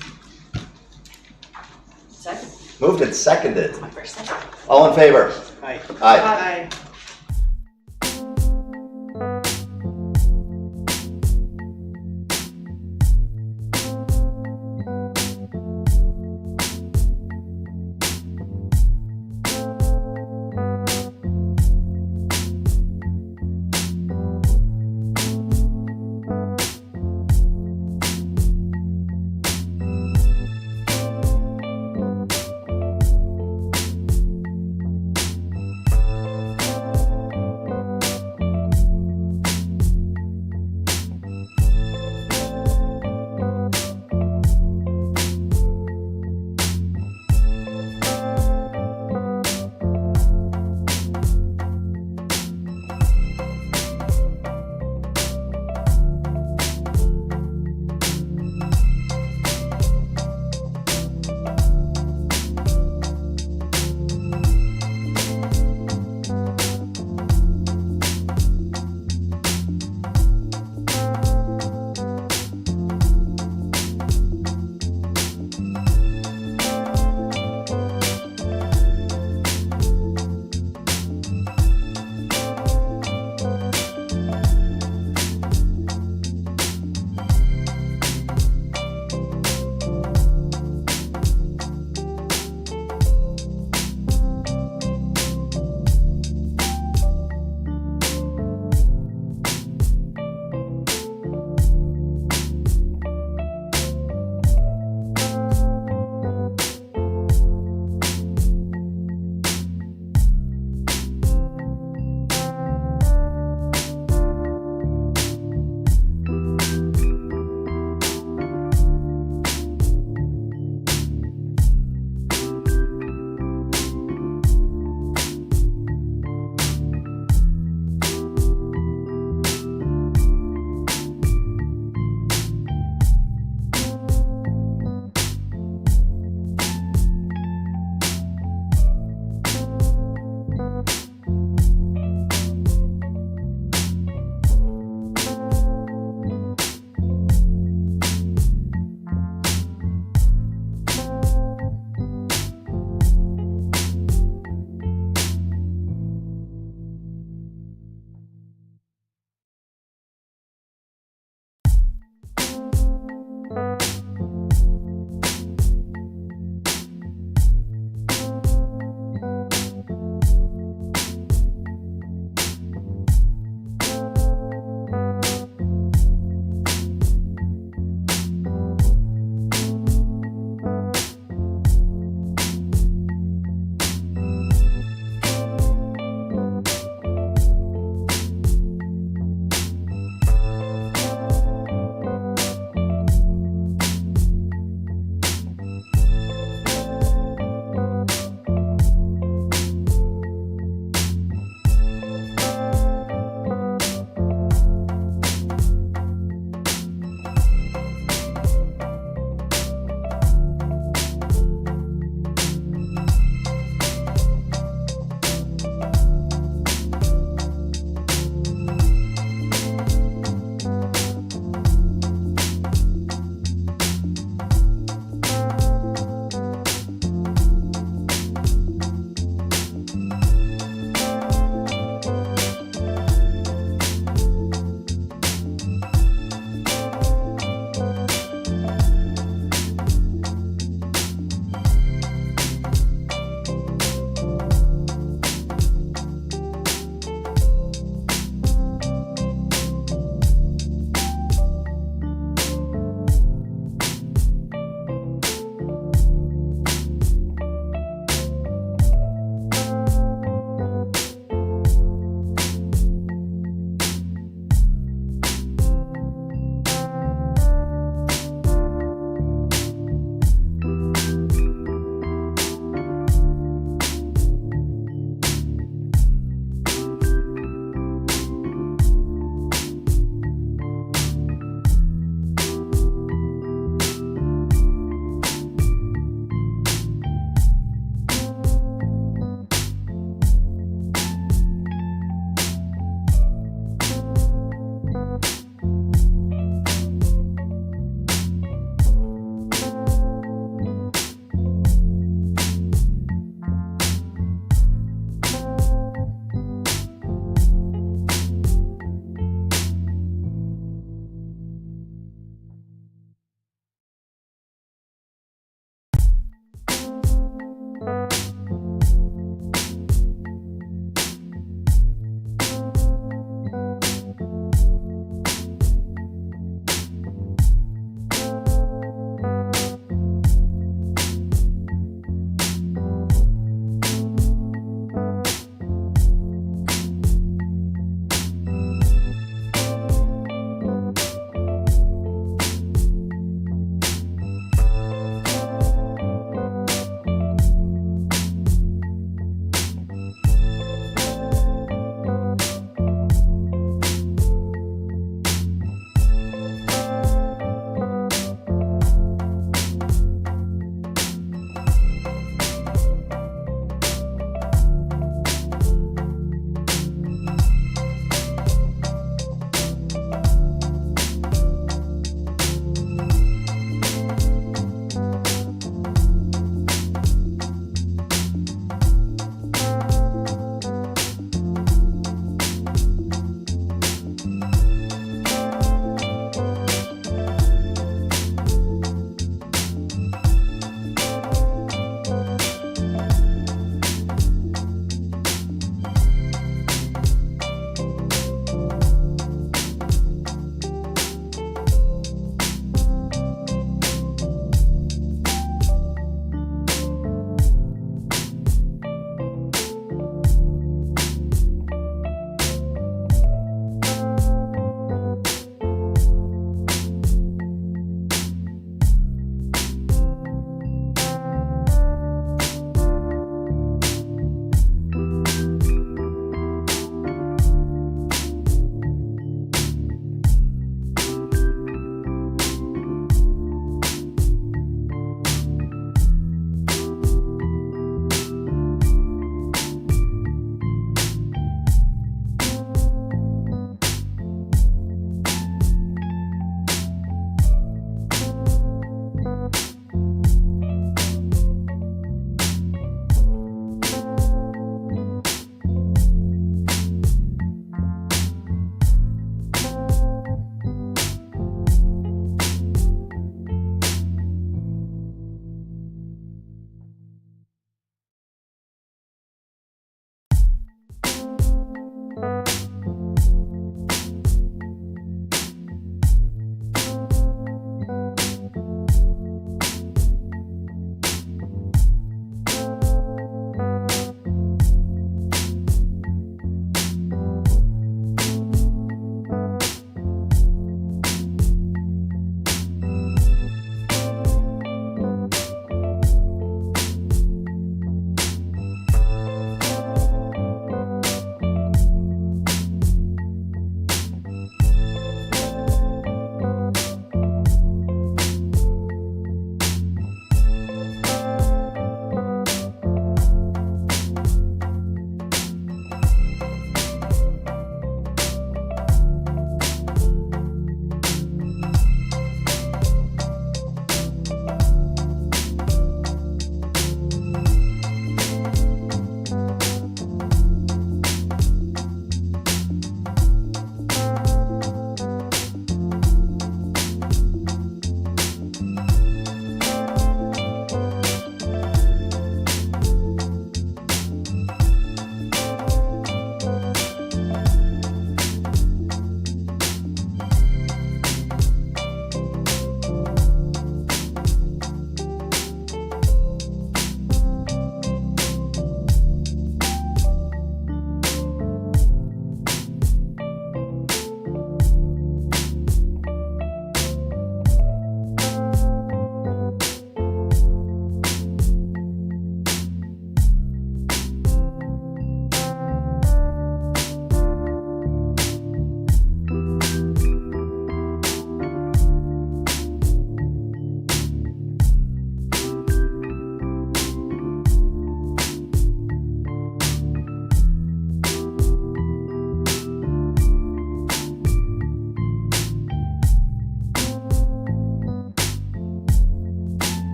Second. Moved and seconded. My first second. All in favor? Aye. Aye. Bye.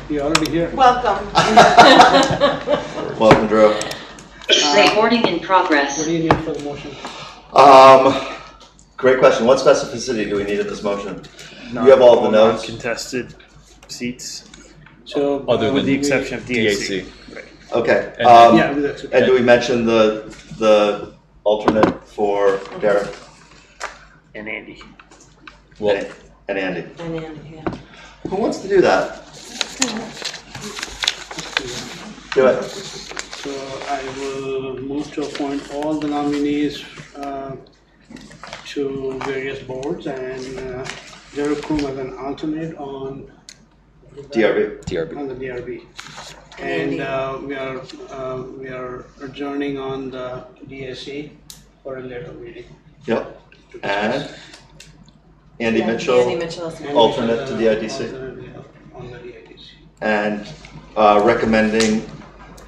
You already here? Welcome. Welcome, Drew. Recording in progress. What do you need for the motion? Great question. What specificity do we need in this motion? You have all the notes. Contested seats, Other with than the exception of DAC. Okay. Yeah, that's okay. And do we mention the alternate for Derek And Andy. Well, and Andy? And Andy, yeah. Who wants to do that? Do it. So I will move to appoint all the nominees to various boards and Derek Kroom as an alternate on DRB. on the DRB. And we are adjourning on the DSC for a later meeting. Yep. And Andy Yeah, Mitchell, Andy Mitchell is- alternate to the IDC. Alternate, yeah, on the DIDC. And recommending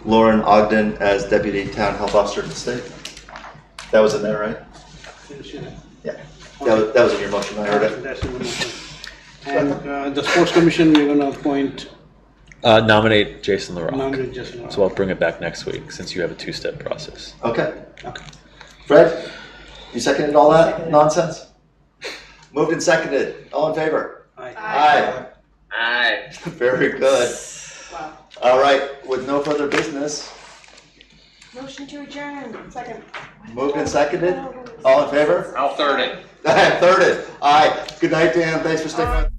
Lauren Ogden as Deputy Town Health Officer to the state. That was in there, right? Didn't see that. Yeah. That was in your motion, I heard it. That's in the motion. And the Sports Commission, we're gonna appoint nominate Jason LaRock. nominate Jason. So I'll bring it back next week since you have a two-step process. Okay. Okay. Fred, you seconded all that nonsense? Moved and seconded. All in favor? Aye. Aye. Aye. Very good. Wow. All right, with no further business, Motion to adjourn. Second. moved and seconded. All in favor? I'll third it. Thirded. Aye. Good night, Dan. Thanks for sticking with us.